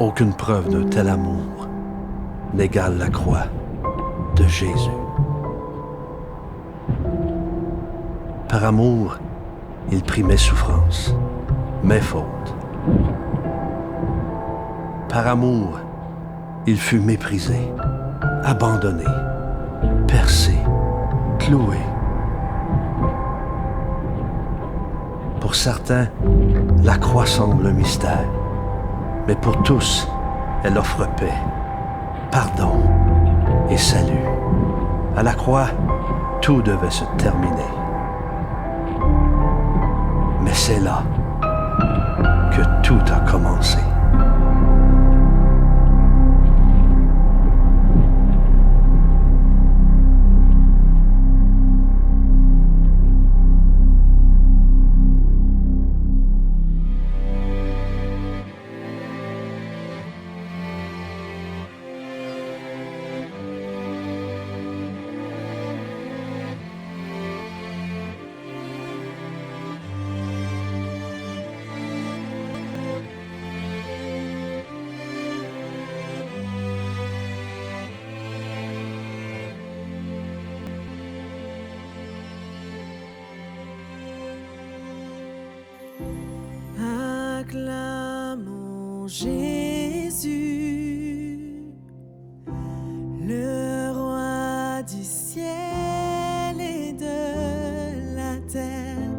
Aucune preuve d'un tel amour n'égale la croix de Jésus. Par amour, il prit mes souffrances, mes fautes. Par amour, il fut méprisé, abandonné, percé, cloué. Pour certains, la croix semble un mystère, mais pour tous, elle offre paix, pardon et salut. À la croix, tout devait se terminer. Mais c'est là que tout a commencé. Acclamons Jésus, le roi du ciel et de la terre.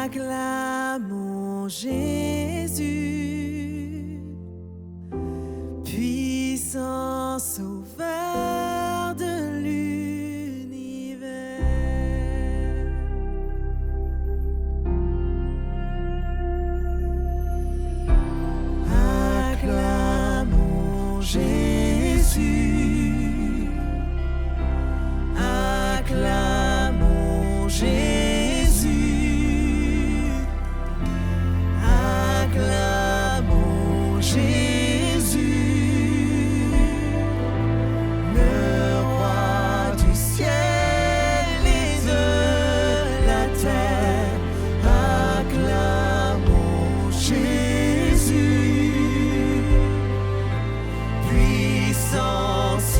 Acclamons Jésus, puissant sauveur de l'univers. Acclamons Jésus, acclamons Jésus, acclamons Jésus, le roi du ciel et de la terre. Acclamons Jésus, puissance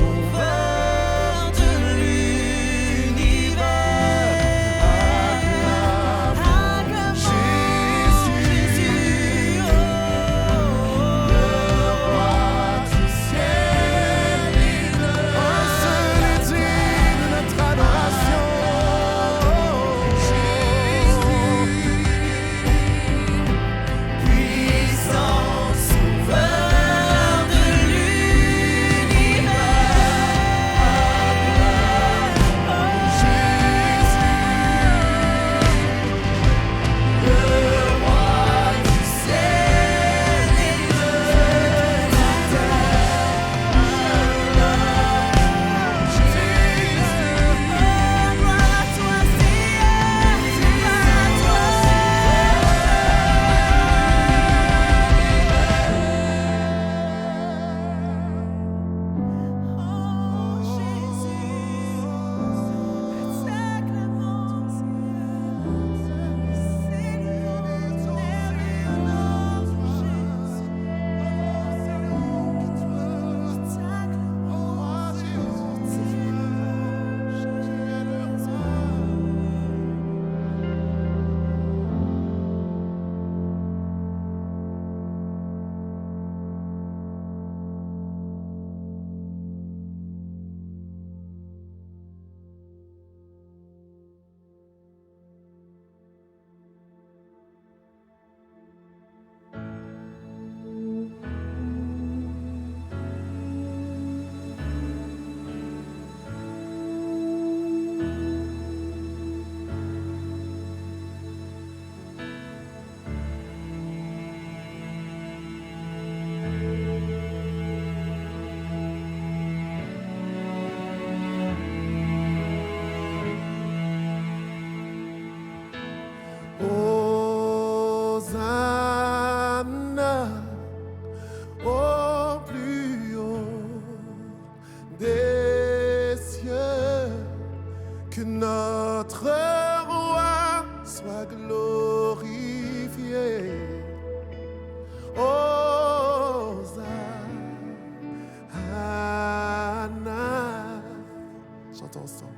chantons ensemble.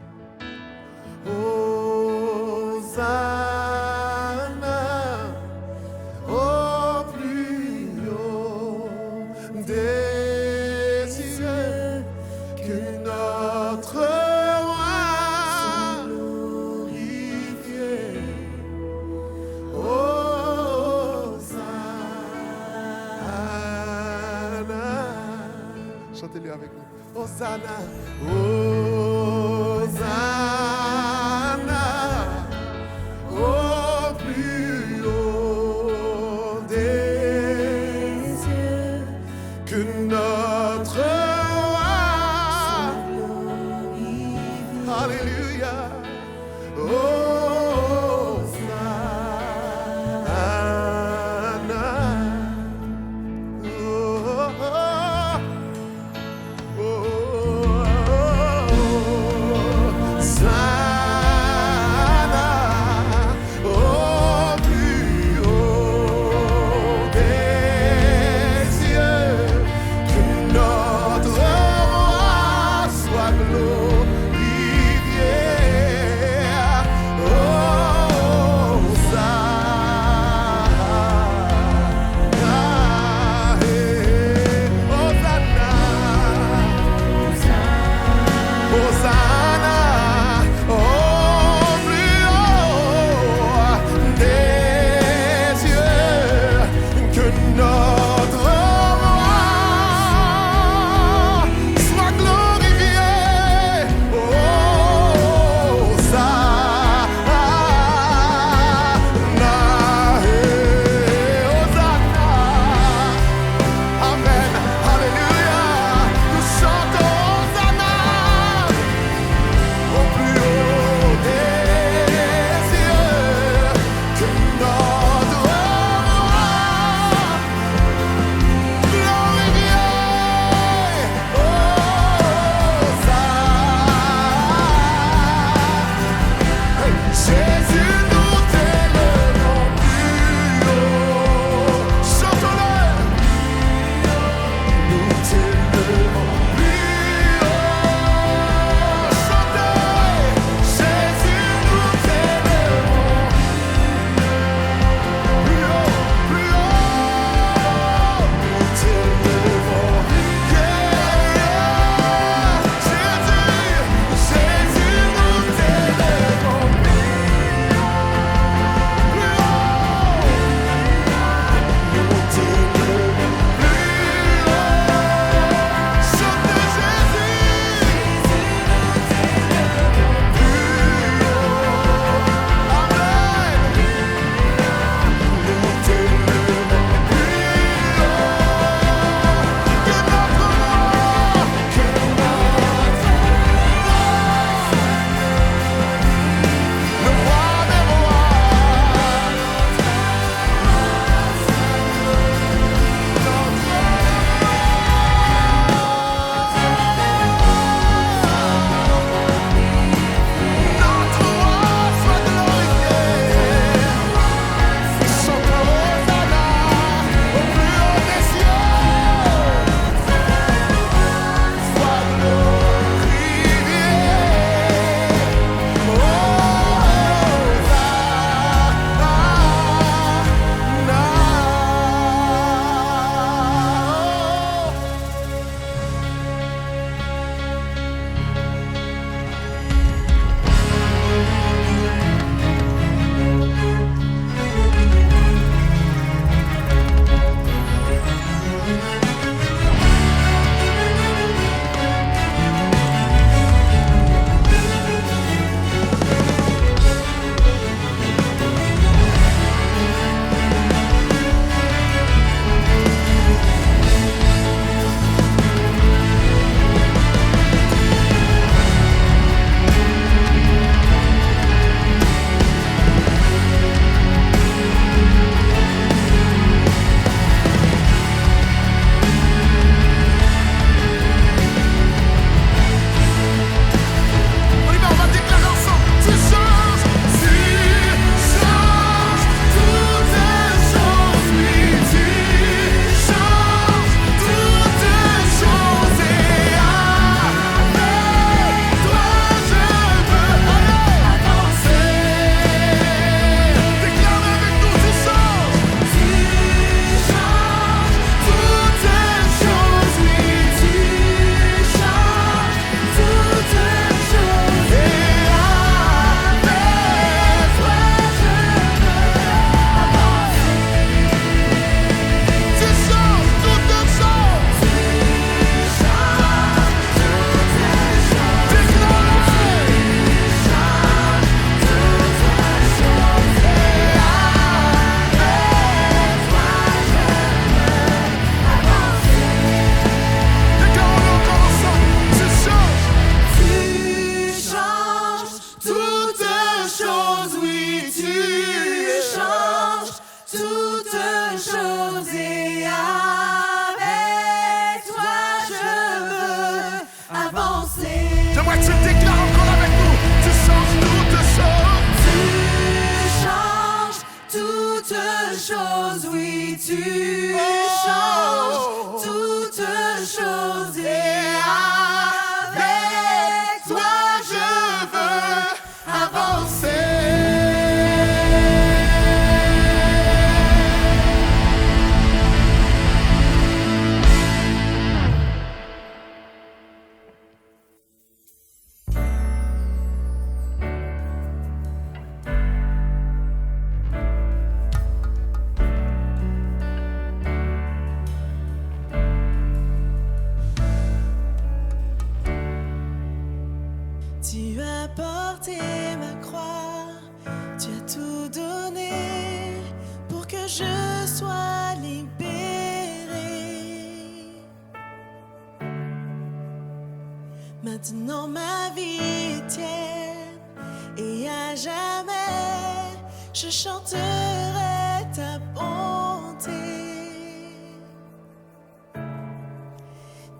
Hosanna au plus haut des cieux, que notre roi glorifié. Hosanna. Chantez-le avec nous. Hosanna. Hosanna au plus haut des cieux, que notre roi glorifie. Alléluia. Hosanna. Oh, oh, oh, oh. tu changes toutes choses et avec toi je veux avancer. Tu as porté ma croix, tu as tout donné pour que je sois libérée. Maintenant ma vie est tienne et à jamais je chanterai ta bonté.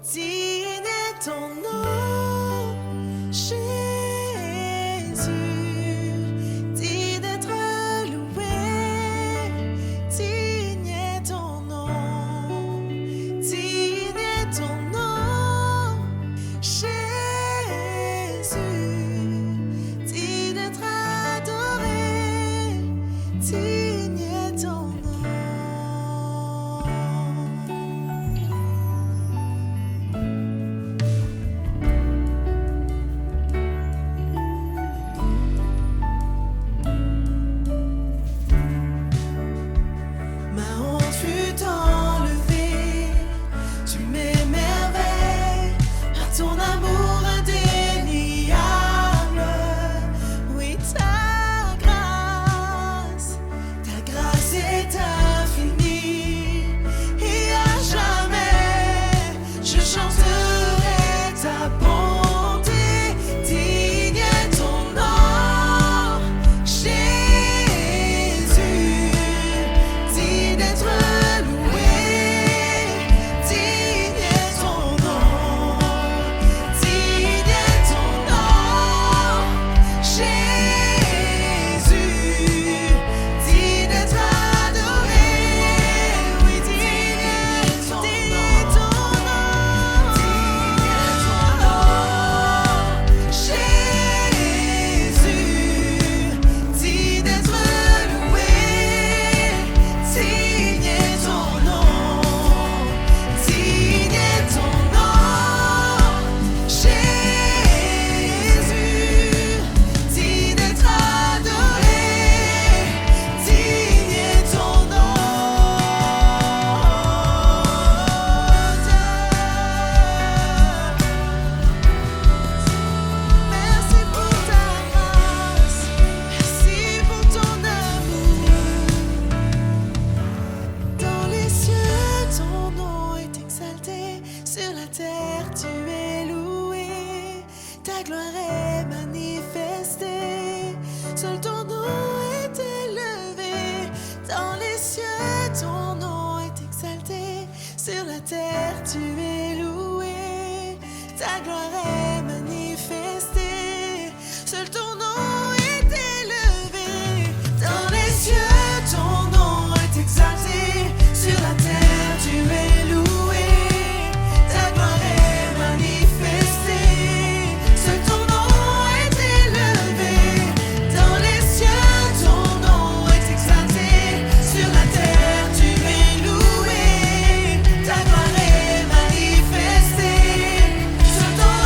Digne est ton nom, Jésus, digne d'être loué, digne est ton nom, digne est ton nom, Jésus, digne d'être adoré, digne est ton nom. Sur la terre, tu es loué, ta gloire est manifestée. Seul ton nom est élevé. Dans les cieux, ton nom est exalté. Sur la terre, tu es loué, ta gloire est manifestée. Seul ton nom est élevé. Dans les cieux, ton nom est exalté. Sur la terre, tu es loué. Ta gloire est manifestée, sur ton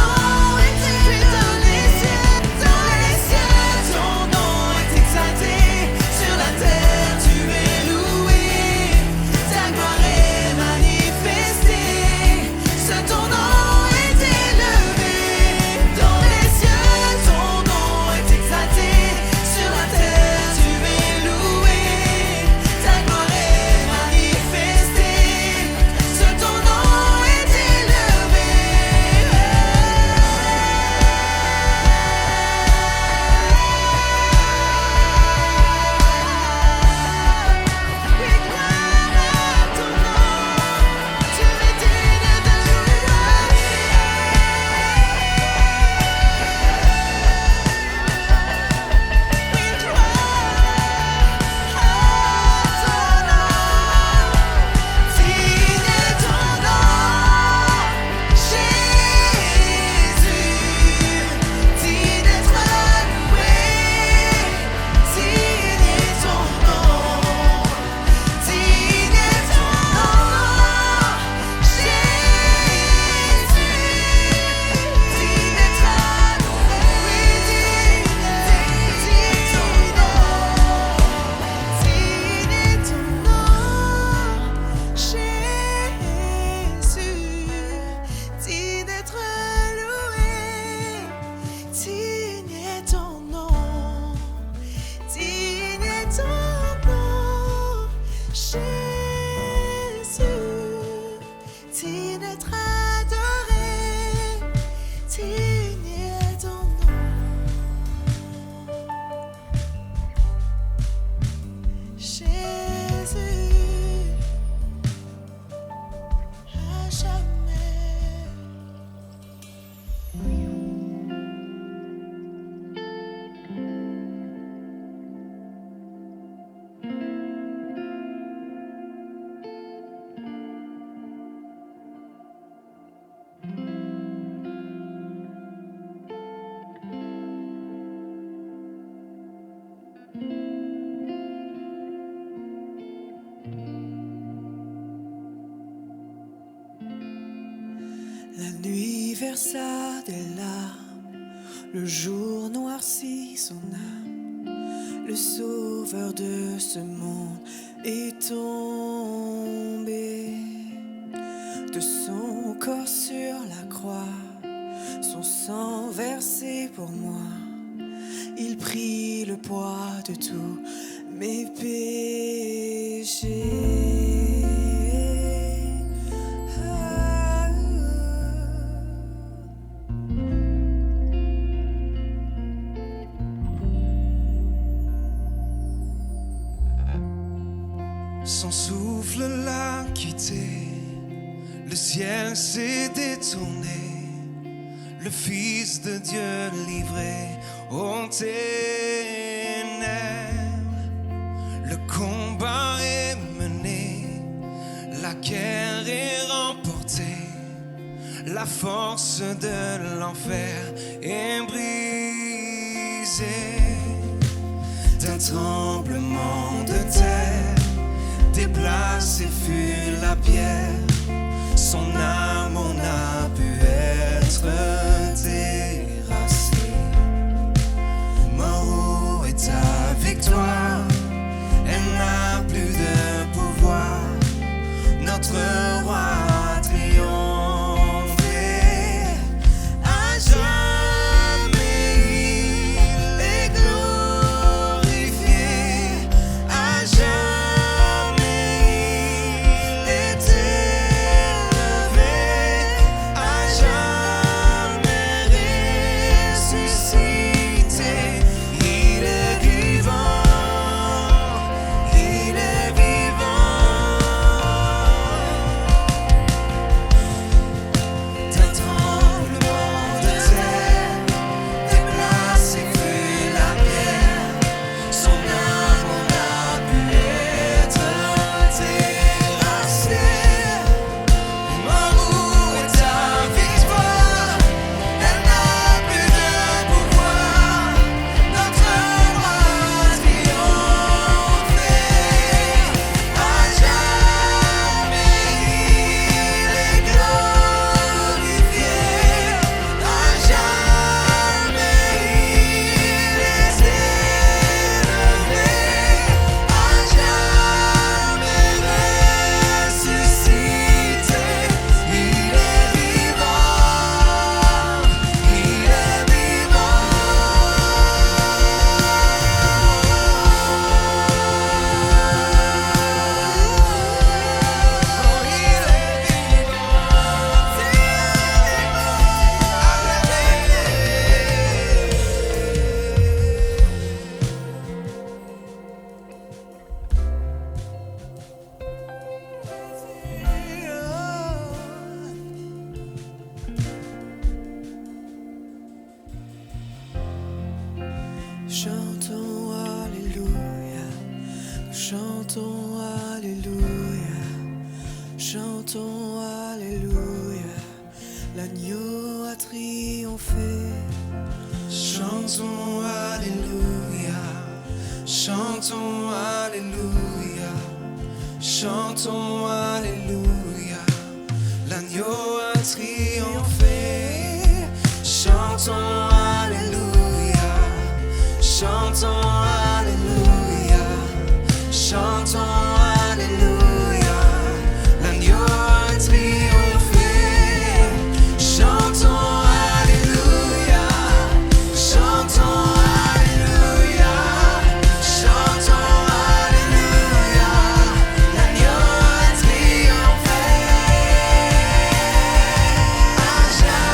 versa des larmes, le jour noircit son âme. Le sauveur de ce monde est tombé. De son corps sur la croix, son sang versé pour moi, il prit le poids de tous mes péchés. Son souffle l'a quitté, le ciel s'est détourné, le Fils de Dieu livré aux ténèbres. Le combat est mené, la guerre est remportée, la force de l'enfer est brisée. D'un tremblement de terre, déplacé fut la pierre, son âme en a pu être déracée. Mort, où est ta victoire? Elle n'a plus de pouvoir. Notre roi a triomphé. À jamais il est glorifié. À jamais il est élevé. À jamais ressuscité. Il est vivant. Il est vivant. D'un tremblement de terre, déplacé fut la pierre, son âme en a pu être terrassée. Mort, où est ta victoire? Elle n'a plus de pouvoir. Notre roi a triomphé. À jamais il est glorifié. À jamais il est élevé. À jamais ressuscité. Il est vivant. Il est vivant. Chantons Alléluia, chantons Alléluia, chantons Alléluia, l'agneau a triomphé. Chantons Alléluia, chantons Alléluia, chantons Alléluia, l'agneau a triomphé. Chantons Alléluia, chantons Alléluia, chantons Alléluia, l'agneau a triomphé. Chantons Alléluia, chantons Alléluia, chantons Alléluia, l'agneau a triomphé. À jamais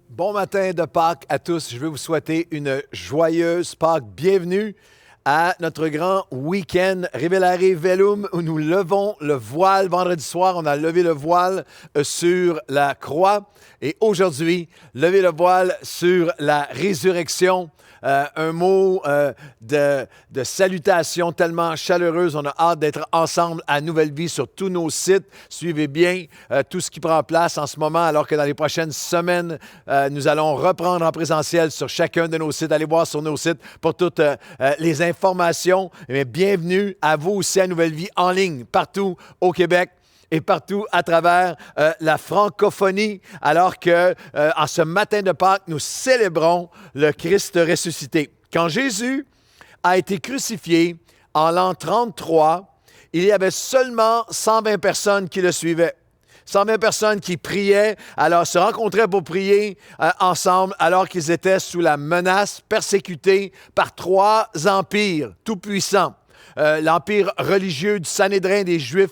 Bon matin de Pâques à tous. Je veux vous souhaiter une joyeuse Pâques. Bienvenue à notre grand week-end Revelare Velum où nous levons le voile. Vendredi soir, on a levé le voile sur la croix. Et aujourd'hui, lever le voile sur la résurrection. Un mot de salutation tellement chaleureuse. On a hâte d'être ensemble à Nouvelle Vie sur tous nos sites. Suivez bien tout ce qui prend place en ce moment, alors que dans les prochaines semaines, nous allons reprendre en présentiel sur chacun de nos sites. Allez voir sur nos sites pour toutes les informations. Mais bienvenue à vous aussi à Nouvelle Vie en ligne, partout au Québec et partout à travers la francophonie, alors que en ce matin de Pâques, nous célébrons le Christ ressuscité. Quand Jésus a été crucifié en l'an 33, il y avait seulement 120 personnes qui le suivaient. 120 personnes qui priaient, alors se rencontraient pour prier ensemble, alors qu'ils étaient sous la menace, persécutés par 3 empires tout-puissants. L'empire religieux du Sanhédrin des Juifs,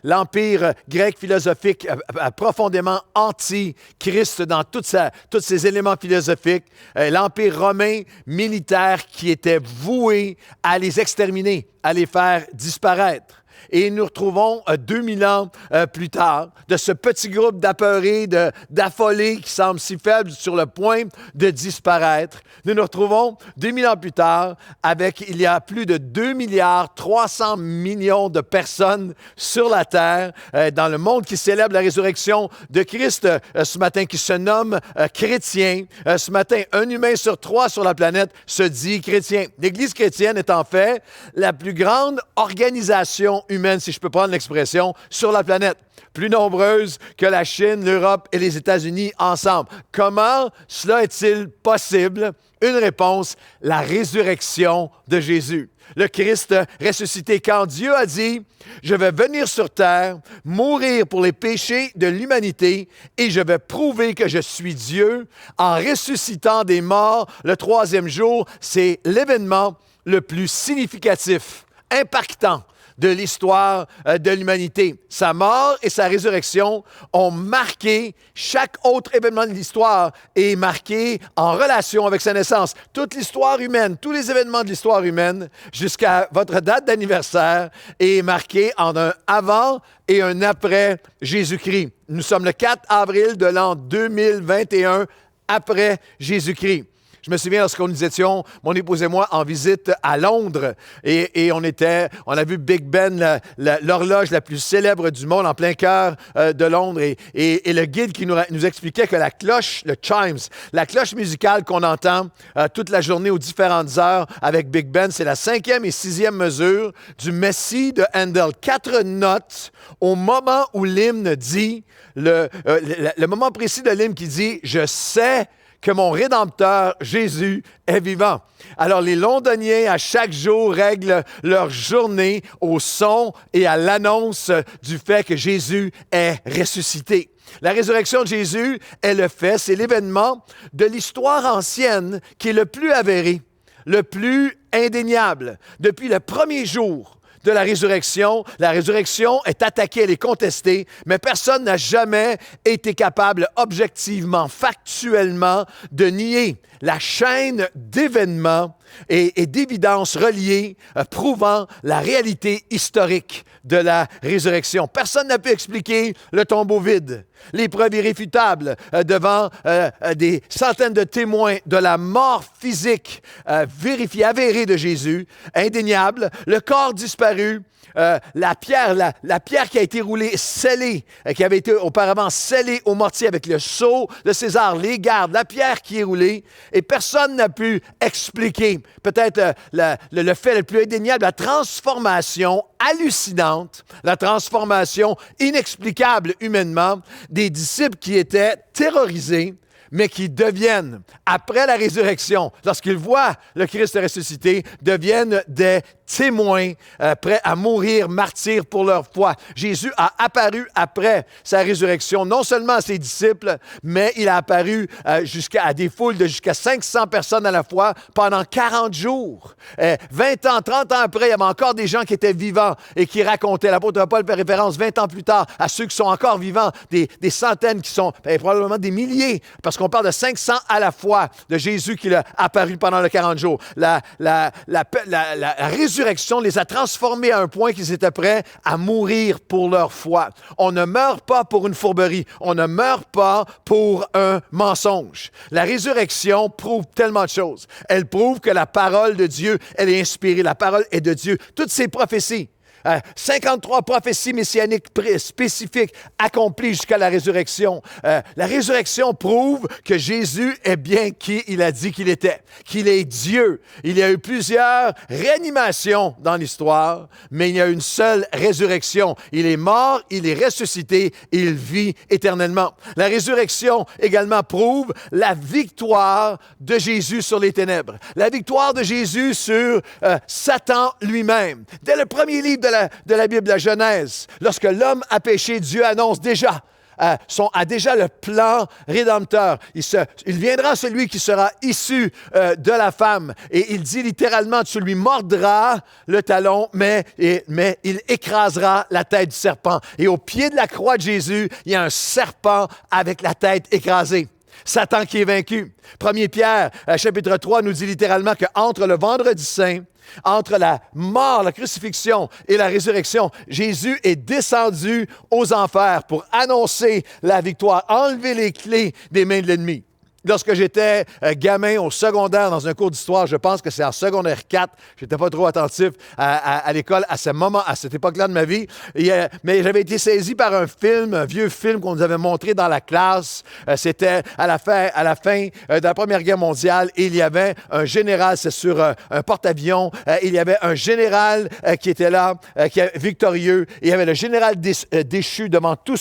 l'empire grec philosophique profondément anti-Christ dans tous ses éléments philosophiques, l'empire romain militaire qui était voué à les exterminer, à les faire disparaître. Et nous retrouvons 2000 ans plus tard de ce petit groupe d'apeurés, d'affolés qui semblent si faibles sur le point de disparaître. Nous nous retrouvons 2000 ans plus tard avec, il y a plus de 2,3 milliards de personnes sur la terre, dans le monde qui célèbre la résurrection de Christ ce matin, qui se nomme chrétien. Ce matin, 1 humain sur 3 sur la planète se dit chrétien. L'Église chrétienne est en fait la plus grande organisation humaine, si je peux prendre l'expression, sur la planète. Plus nombreuse que la Chine, l'Europe et les États-Unis ensemble. Comment cela est-il possible? Une réponse, la résurrection de Jésus. Le Christ ressuscité. Quand Dieu a dit, je vais venir sur terre, mourir pour les péchés de l'humanité et je vais prouver que je suis Dieu en ressuscitant des morts le 3e jour, c'est l'événement le plus significatif, impactant de l'histoire de l'humanité. Sa mort et sa résurrection ont marqué chaque autre événement de l'histoire et marqué en relation avec sa naissance. Toute l'histoire humaine, tous les événements de l'histoire humaine, jusqu'à votre date d'anniversaire, est marqué en un avant et un après Jésus-Christ. Nous sommes le 4 avril de l'an 2021, après Jésus-Christ. Je me souviens lorsque nous étions, mon épouse et moi, en visite à Londres et on a vu Big Ben, l'horloge la plus célèbre du monde en plein cœur de Londres et le guide qui nous expliquait que la cloche, le chimes, la cloche musicale qu'on entend toute la journée aux différentes heures avec Big Ben, c'est la 5e et 6e mesure du Messie de Handel. 4 notes au moment où l'hymne dit, le moment précis de l'hymne qui dit « Je sais » que mon Rédempteur, Jésus, est vivant. Alors, les Londoniens, à chaque jour, règlent leur journée au son et à l'annonce du fait que Jésus est ressuscité. La résurrection de Jésus est le fait, c'est l'événement de l'histoire ancienne qui est le plus avéré, le plus indéniable. Depuis le premier jour de la résurrection est attaquée, elle est contestée, mais personne n'a jamais été capable objectivement, factuellement, de nier la chaîne d'événements et d'évidences reliées prouvant la réalité historique de la résurrection. Personne n'a pu expliquer le tombeau vide, les preuves irréfutables devant des centaines de témoins de la mort physique vérifiée, avérée de Jésus, indéniable, le corps disparu, la pierre qui a été roulée, scellée, qui avait été auparavant scellée au mortier avec le sceau de César, les gardes, la pierre qui est roulée, et personne n'a pu expliquer, peut-être le fait le plus indéniable, la transformation hallucinante, la transformation inexplicable humainement des disciples qui étaient terrorisés, mais qui deviennent, après la résurrection, lorsqu'ils voient le Christ ressuscité, deviennent des témoins prêts à mourir martyrs pour leur foi. Jésus a apparu après sa résurrection, non seulement à ses disciples, mais il a apparu à des foules de jusqu'à 500 personnes à la fois pendant 40 jours. 20 ans, 30 ans après, il y avait encore des gens qui étaient vivants et qui racontaient. L'apôtre Paul fait référence 20 ans plus tard à ceux qui sont encore vivants, des centaines qui sont probablement des milliers, parce qu'on parle de 500 à la fois de Jésus qui a apparu pendant les 40 jours. La résurrection les a transformés à un point qu'ils étaient prêts à mourir pour leur foi. On ne meurt pas pour une fourberie. On ne meurt pas pour un mensonge. La résurrection prouve tellement de choses. Elle prouve que la parole de Dieu, elle est inspirée. La parole est de Dieu. Toutes ces prophéties, 53 prophéties messianiques spécifiques accomplies jusqu'à la résurrection. La résurrection prouve que Jésus est bien qui il a dit qu'il était, qu'il est Dieu. Il y a eu plusieurs réanimations dans l'histoire, mais il y a une seule résurrection. Il est mort, il est ressuscité, il vit éternellement. La résurrection également prouve la victoire de Jésus sur les ténèbres, la victoire de Jésus sur Satan lui-même. Dès le premier livre de la Bible, la Genèse, lorsque l'homme a péché, Dieu annonce déjà a déjà le plan rédempteur. Il viendra celui qui sera issu de la femme. Et il dit littéralement, tu lui mordras le talon, mais il écrasera la tête du serpent. Et au pied de la croix de Jésus, il y a un serpent avec la tête écrasée. Satan qui est vaincu. 1 Pierre, chapitre 3, nous dit littéralement qu'entre le vendredi saint, entre la mort, la crucifixion et la résurrection, Jésus est descendu aux enfers pour annoncer la victoire, enlever les clés des mains de l'ennemi. Lorsque j'étais gamin au secondaire dans un cours d'histoire, je pense que c'est en secondaire 4, je n'étais pas trop attentif à l'école à cette époque-là de ma vie, mais j'avais été saisi par un vieux film qu'on nous avait montré dans la classe. C'était à la fin de la Première Guerre mondiale, et il y avait un général, c'est sur un porte-avions, il y avait un général qui était là, victorieux, et il y avait le général déchu devant toutes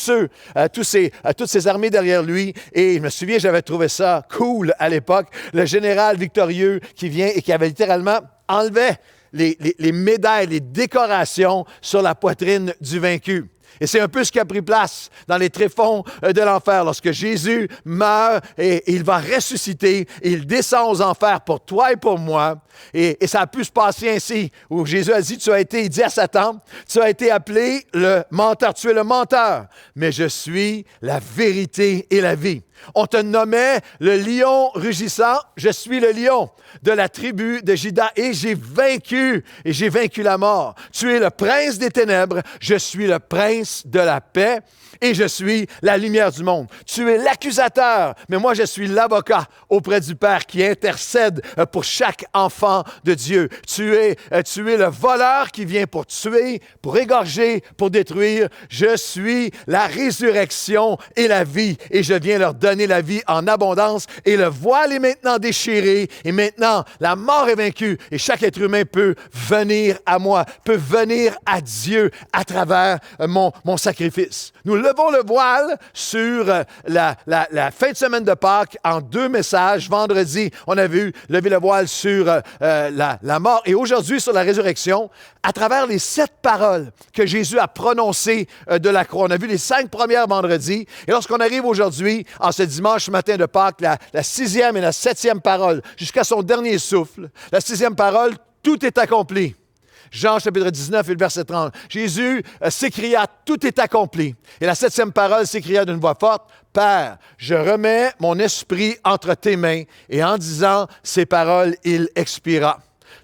ces armées derrière lui, et je me souviens, j'avais trouvé ça cool à l'époque, le général victorieux qui vient et qui avait littéralement enlevé les médailles, les décorations sur la poitrine du vaincu. Et c'est un peu ce qui a pris place dans les tréfonds de l'enfer. Lorsque Jésus meurt et il va ressusciter, il descend aux enfers pour toi et pour moi. Et ça a pu se passer ainsi, où Jésus a dit, il dit à Satan, tu as été appelé le menteur, tu es le menteur, mais je suis la vérité et la vie. On te nommait le lion rugissant, je suis le lion de la tribu de Juda et j'ai vaincu la mort. Tu es le prince des ténèbres, je suis le prince de la paix et je suis la lumière du monde. Tu es l'accusateur, mais moi je suis l'avocat auprès du Père qui intercède pour chaque enfant de Dieu. Tu es le voleur qui vient pour tuer, pour égorger, pour détruire. Je suis la résurrection et la vie et je viens leur donner la vie en abondance et le voile est maintenant déchiré et maintenant la mort est vaincue et chaque être humain peut venir à moi, peut venir à Dieu à travers mon sacrifice. Nous levons le voile sur la fin de semaine de Pâques en 2 messages. Vendredi, on a vu lever le voile sur la mort et aujourd'hui sur la résurrection à travers les 7 paroles que Jésus a prononcées de la croix. On a vu les 5 premières vendredis et lorsqu'on arrive aujourd'hui, en ce dimanche matin de Pâques, la 6e et la 7e parole, jusqu'à son dernier souffle, la 6e parole, tout est accompli. Jean chapitre 19 et le verset 30. Jésus s'écria, tout est accompli. Et la 7e parole s'écria d'une voix forte, Père, je remets mon esprit entre tes mains. Et en disant ces paroles, il expira.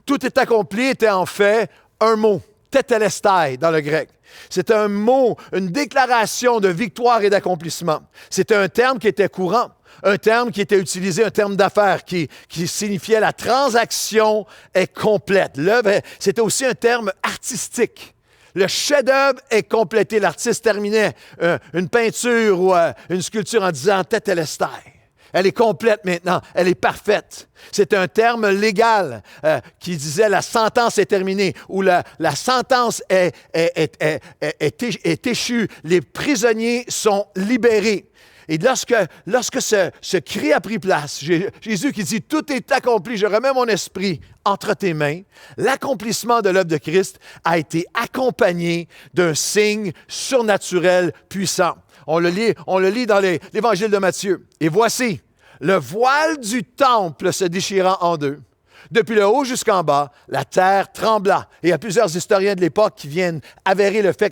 Tout est accompli était en fait un mot, tételestai dans le grec. C'est un mot, une déclaration de victoire et d'accomplissement. C'était un terme qui était courant, un terme qui était utilisé, un terme d'affaires qui signifiait la transaction est complète. L'œuvre, c'était aussi un terme artistique. Le chef-d'œuvre est complété. L'artiste terminait une peinture ou une sculpture en disant « tételestai ». Elle est complète maintenant, elle est parfaite. C'est un terme légal qui disait la sentence est terminée ou la sentence est échue, les prisonniers sont libérés. Et lorsque ce cri a pris place, Jésus qui dit « Tout est accompli, je remets mon esprit entre tes mains », l'accomplissement de l'œuvre de Christ a été accompagné d'un signe surnaturel puissant. On le lit dans l'Évangile de Matthieu. « Et voici, le voile du temple se déchirant en deux. Depuis le haut jusqu'en bas, la terre trembla. » Et il y a plusieurs historiens de l'époque qui viennent avérer le fait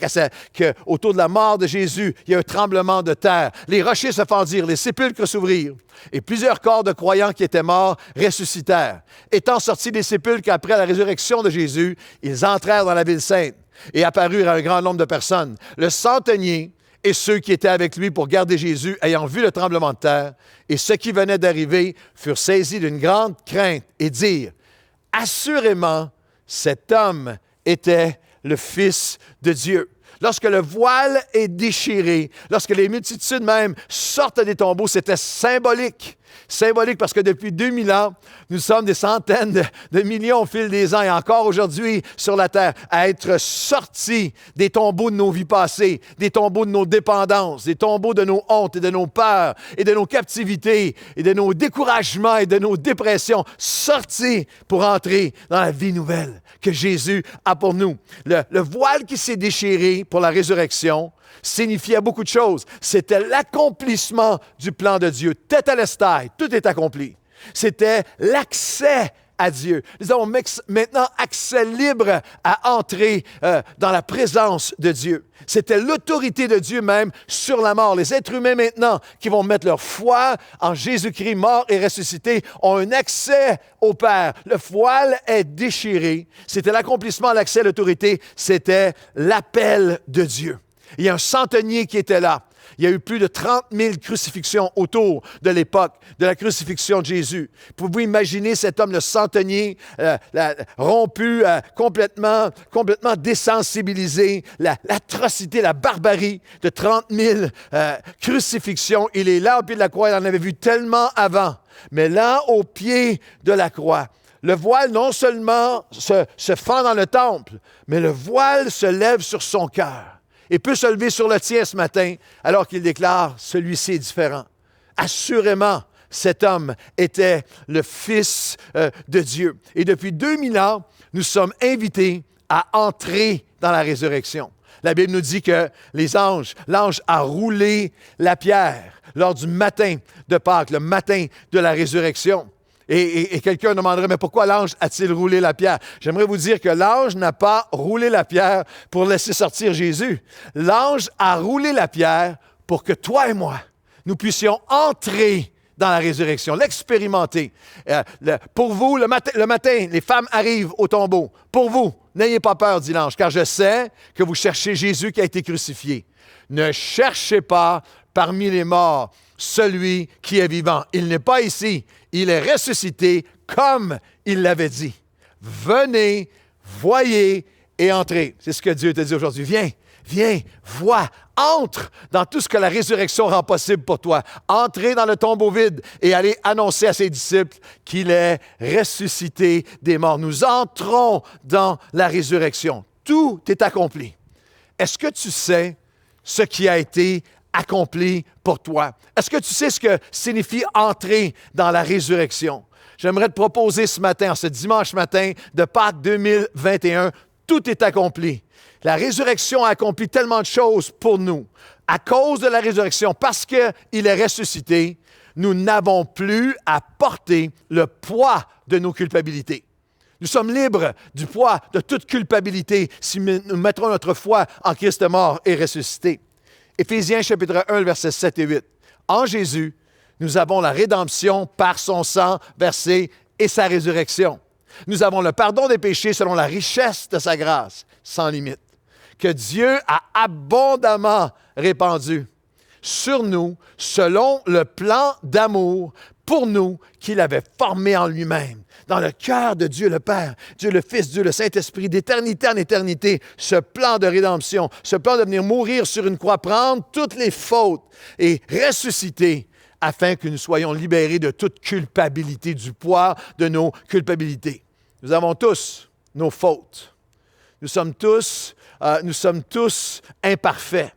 qu'autour de la mort de Jésus, il y a un tremblement de terre. Les rochers se fendirent, les sépulcres s'ouvrirent. Et plusieurs corps de croyants qui étaient morts ressuscitèrent. Étant sortis des sépulcres après la résurrection de Jésus, ils entrèrent dans la ville sainte et apparurent à un grand nombre de personnes. Le centenier et ceux qui étaient avec lui pour garder Jésus, ayant vu le tremblement de terre et ce qui venait d'arriver, furent saisis d'une grande crainte et dirent « Assurément, cet homme était le Fils de Dieu. » Lorsque le voile est déchiré, lorsque les multitudes même sortent des tombeaux, c'était symbolique. Symbolique parce que depuis 2000 ans, nous sommes des centaines de millions au fil des ans et encore aujourd'hui sur la terre à être sortis des tombeaux de nos vies passées, des tombeaux de nos dépendances, des tombeaux de nos hontes et de nos peurs et de nos captivités et de nos découragements et de nos dépressions, sortis pour entrer dans la vie nouvelle que Jésus a pour nous. Le voile qui s'est déchiré pour la résurrection signifiait beaucoup de choses. C'était l'accomplissement du plan de Dieu. Tetelestai, tout est accompli. C'était l'accès à Dieu. Nous avons maintenant accès libre à entrer dans la présence de Dieu. C'était l'autorité de Dieu même sur la mort. Les êtres humains maintenant qui vont mettre leur foi en Jésus-Christ mort et ressuscité ont un accès au Père. Le voile est déchiré. C'était l'accomplissement, l'accès à l'autorité. C'était l'appel de Dieu. Il y a un centenier qui était là. Il y a eu plus de 30 000 crucifixions autour de l'époque de la crucifixion de Jésus. Pouvez-vous imaginer cet homme, le centenier, rompu, complètement désensibilisé, l'atrocité, la barbarie de 30 000 crucifixions. Il est là au pied de la croix, il en avait vu tellement avant. Mais là, au pied de la croix, le voile non seulement se fend dans le temple, mais le voile se lève sur son cœur. Et peut se lever sur le tien ce matin, alors qu'il déclare « Celui-ci est différent ». Assurément, cet homme était le Fils de Dieu. Et depuis 2000 ans, nous sommes invités à entrer dans la résurrection. La Bible nous dit que l'ange a roulé la pierre lors du matin de Pâques, le matin de la résurrection. Et quelqu'un demanderait, mais pourquoi l'ange a-t-il roulé la pierre? J'aimerais vous dire que l'ange n'a pas roulé la pierre pour laisser sortir Jésus. L'ange a roulé la pierre pour que toi et moi, nous puissions entrer dans la résurrection, l'expérimenter. Pour vous, le matin, les femmes arrivent au tombeau. Pour vous, n'ayez pas peur, dit l'ange, car je sais que vous cherchez Jésus qui a été crucifié. Ne cherchez pas parmi les morts celui qui est vivant. Il n'est pas ici. Il est ressuscité comme il l'avait dit. Venez, voyez et entrez. C'est ce que Dieu te dit aujourd'hui. Viens, vois, entre dans tout ce que la résurrection rend possible pour toi. Entrez dans le tombeau vide et allez annoncer à ses disciples qu'il est ressuscité des morts. Nous entrons dans la résurrection. Tout est accompli. Est-ce que tu sais ce qui a été accompli pour toi? Est-ce que tu sais ce que signifie entrer dans la résurrection? J'aimerais te proposer ce matin, ce dimanche matin de Pâques 2021, tout est accompli. La résurrection a accompli tellement de choses pour nous. À cause de la résurrection, parce qu'il est ressuscité, nous n'avons plus à porter le poids de nos culpabilités. Nous sommes libres du poids de toute culpabilité si nous mettrons notre foi en Christ mort et ressuscité. Éphésiens chapitre 1, versets 7 et 8. En Jésus, nous avons la rédemption par son sang versé et sa résurrection. Nous avons le pardon des péchés selon la richesse de sa grâce, sans limite, que Dieu a abondamment répandu sur nous selon le plan d'amour pour nous qu'il avait formé en lui-même. Dans le cœur de Dieu le Père, Dieu le Fils, Dieu le Saint-Esprit, d'éternité en éternité, ce plan de rédemption, ce plan de venir mourir sur une croix, prendre toutes les fautes et ressusciter afin que nous soyons libérés de toute culpabilité, du poids de nos culpabilités. Nous avons tous nos fautes. Nous sommes tous imparfaits.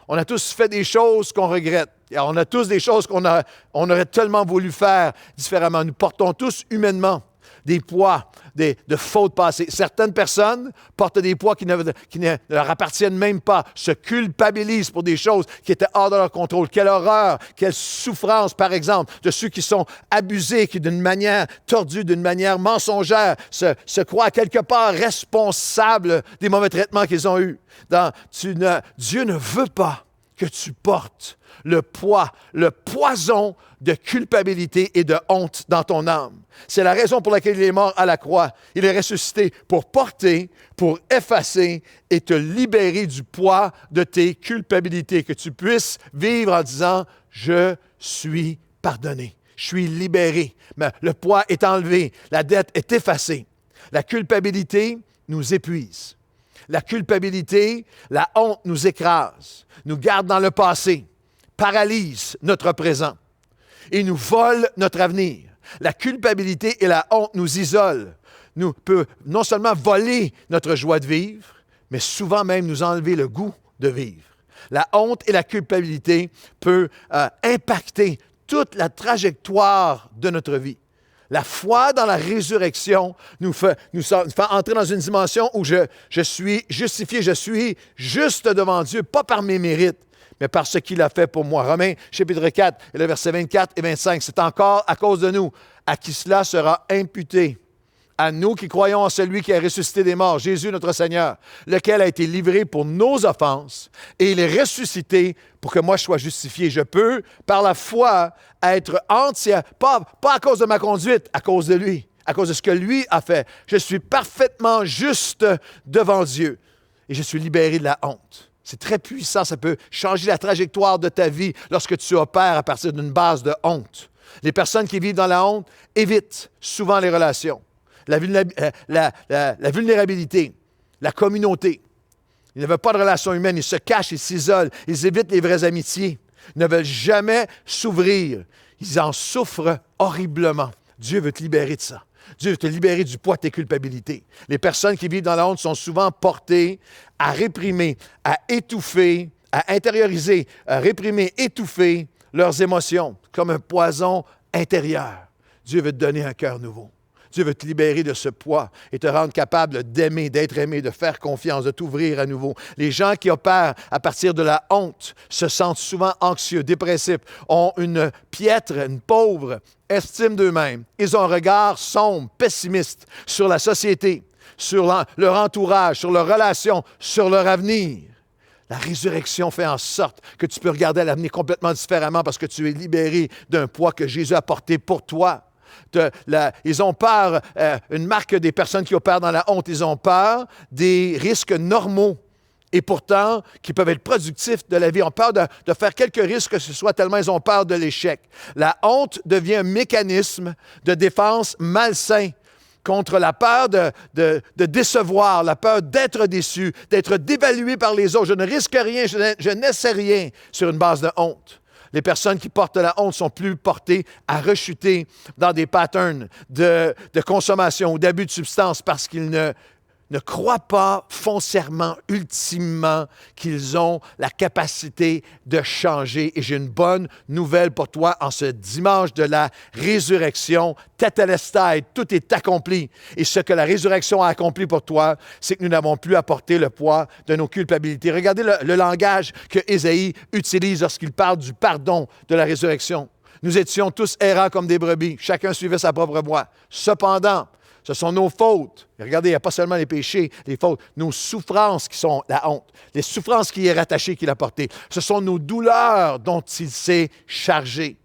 On a tous fait des choses qu'on regrette. Et on a tous des choses on aurait tellement voulu faire différemment. Nous portons tous humainement des poids, de fautes passées. Certaines personnes portent des poids qui ne leur appartiennent même pas, se culpabilisent pour des choses qui étaient hors de leur contrôle. Quelle horreur, quelle souffrance, par exemple, de ceux qui sont abusés, qui d'une manière tordue, d'une manière mensongère, se croient quelque part responsables des mauvais traitements qu'ils ont eus. Dieu ne veut pas que tu portes le poids, le poison de culpabilité et de honte dans ton âme. C'est la raison pour laquelle il est mort à la croix. Il est ressuscité pour porter, pour effacer et te libérer du poids de tes culpabilités, que tu puisses vivre en disant « Je suis pardonné, je suis libéré, mais le poids est enlevé, la dette est effacée. » La culpabilité nous épuise. La culpabilité, la honte nous écrase, nous garde dans le passé, paralyse notre présent et nous vole notre avenir. La culpabilité et la honte nous isolent, peut non seulement voler notre joie de vivre, mais souvent même nous enlever le goût de vivre. La honte et la culpabilité peuvent impacter toute la trajectoire de notre vie. La foi dans la résurrection nous fait entrer dans une dimension où je suis justifié, je suis juste devant Dieu, pas par mes mérites, mais par ce qu'il a fait pour moi. Romains chapitre 4, et le verset 24 et 25, c'est encore à cause de nous, à qui cela sera imputé. À nous qui croyons en celui qui a ressuscité des morts, Jésus notre Seigneur, lequel a été livré pour nos offenses, et il est ressuscité pour que moi je sois justifié. Je peux, par la foi, être entier, pas à cause de ma conduite, à cause de lui, à cause de ce que lui a fait. Je suis parfaitement juste devant Dieu et je suis libéré de la honte. C'est très puissant, ça peut changer la trajectoire de ta vie lorsque tu opères à partir d'une base de honte. Les personnes qui vivent dans la honte évitent souvent les relations. La vulnérabilité, la communauté. Ils ne veulent pas de relations humaines, ils se cachent, ils s'isolent, ils évitent les vraies amitiés. Ils ne veulent jamais s'ouvrir. Ils en souffrent horriblement. Dieu veut te libérer de ça. Dieu veut te libérer du poids de tes culpabilités. Les personnes qui vivent dans la honte sont souvent portées à réprimer, à étouffer, à intérioriser, à réprimer, étouffer leurs émotions comme un poison intérieur. Dieu veut te donner un cœur nouveau. Dieu veut te libérer de ce poids et te rendre capable d'aimer, d'être aimé, de faire confiance, de t'ouvrir à nouveau. Les gens qui opèrent à partir de la honte se sentent souvent anxieux, dépressifs, ont une piètre, une pauvre estime d'eux-mêmes. Ils ont un regard sombre, pessimiste sur la société, sur leur entourage, sur leurs relations, sur leur avenir. La résurrection fait en sorte que tu peux regarder à l'avenir complètement différemment parce que tu es libéré d'un poids que Jésus a porté pour toi. Ils ont peur, une marque des personnes qui opèrent dans la honte, ils ont peur des risques normaux et pourtant qui peuvent être productifs de la vie. Ils ont peur de faire quelques risques que ce soit tellement ils ont peur de l'échec. La honte devient un mécanisme de défense malsain contre la peur de décevoir, la peur d'être déçu, d'être dévalué par les autres. Je ne risque rien, je n'essaie rien sur une base de honte. Les personnes qui portent la honte sont plus portées à rechuter dans des patterns de consommation ou d'abus de substances parce qu'ils ne croient pas foncièrement, ultimement, qu'ils ont la capacité de changer. Et j'ai une bonne nouvelle pour toi en ce dimanche de la résurrection. Tetelestai, tout est accompli. Et ce que la résurrection a accompli pour toi, c'est que nous n'avons plus à porter le poids de nos culpabilités. Regardez le langage que Ésaïe utilise lorsqu'il parle du pardon de la résurrection. Nous étions tous errants comme des brebis. Chacun suivait sa propre voie. Cependant, ce sont nos fautes. Et regardez, il n'y a pas seulement les péchés, les fautes, nos souffrances qui sont la honte, les souffrances qui est rattachées, qu'il a portées. Ce sont nos douleurs dont il s'est chargé.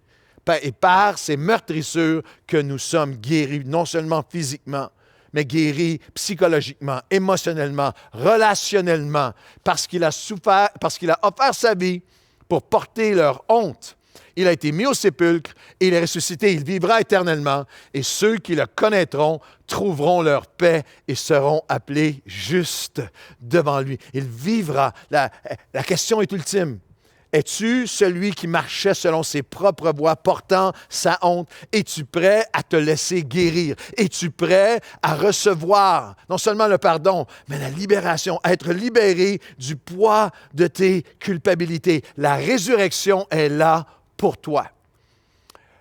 Et par ces meurtrissures que nous sommes guéris, non seulement physiquement, mais guéris psychologiquement, émotionnellement, relationnellement, parce qu'il a souffert, parce qu'il a offert sa vie pour porter leur honte. Il a été mis au sépulcre et il est ressuscité. Il vivra éternellement et ceux qui le connaîtront trouveront leur paix et seront appelés justes devant lui. Il vivra. La question est ultime. Es-tu celui qui marchait selon ses propres voies, portant sa honte? Es-tu prêt à te laisser guérir? Es-tu prêt à recevoir non seulement le pardon, mais la libération, à être libéré du poids de tes culpabilités? La résurrection est là pour toi.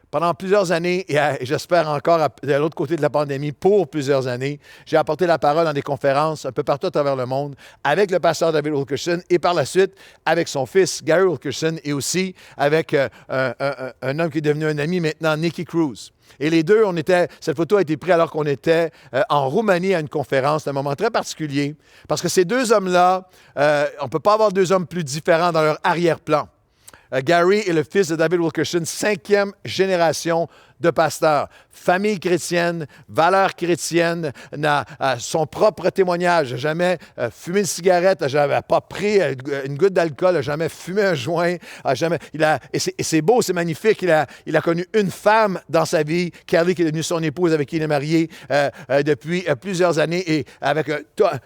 Pendant plusieurs années, et j'espère encore de l'autre côté de la pandémie, pour plusieurs années, j'ai apporté la parole dans des conférences un peu partout à travers le monde avec le pasteur David Wilkerson et par la suite avec son fils Gary Wilkerson et aussi avec un homme qui est devenu un ami maintenant, Nicky Cruz. Et les deux, cette photo a été prise alors qu'on était en Roumanie à une conférence, c'est un moment très particulier, parce que ces deux hommes-là, on ne peut pas avoir deux hommes plus différents dans leur arrière-plan. Gary est le fils de David Wilkerson, 5e génération de pasteur. Famille chrétienne, valeurs chrétiennes, son propre témoignage, n'a jamais fumé une cigarette, n'a jamais pas pris une goutte d'alcool, n'a jamais fumé un joint, et c'est beau, c'est magnifique, il a connu une femme dans sa vie, Kelly, qui est devenue son épouse, avec qui il est marié depuis plusieurs années, et avec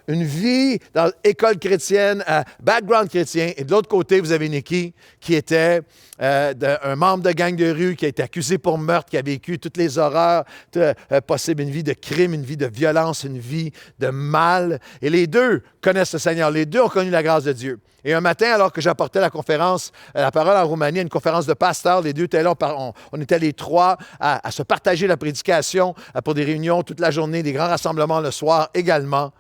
une vie dans l'école chrétienne, background chrétien. Et de l'autre côté, vous avez Nicky, qui était un membre de gang de rue, qui a été accusé pour meurtre, qui a vécu toutes les horreurs possibles, une vie de crime, une vie de violence, une vie de mal. Et les deux connaissent le Seigneur. Les deux ont connu la grâce de Dieu. Et un matin, alors que j'apportais la conférence, la parole en Roumanie, une conférence de pasteurs, les deux étaient là, on était les trois à se partager la prédication pour des réunions toute la journée, des grands rassemblements le soir également.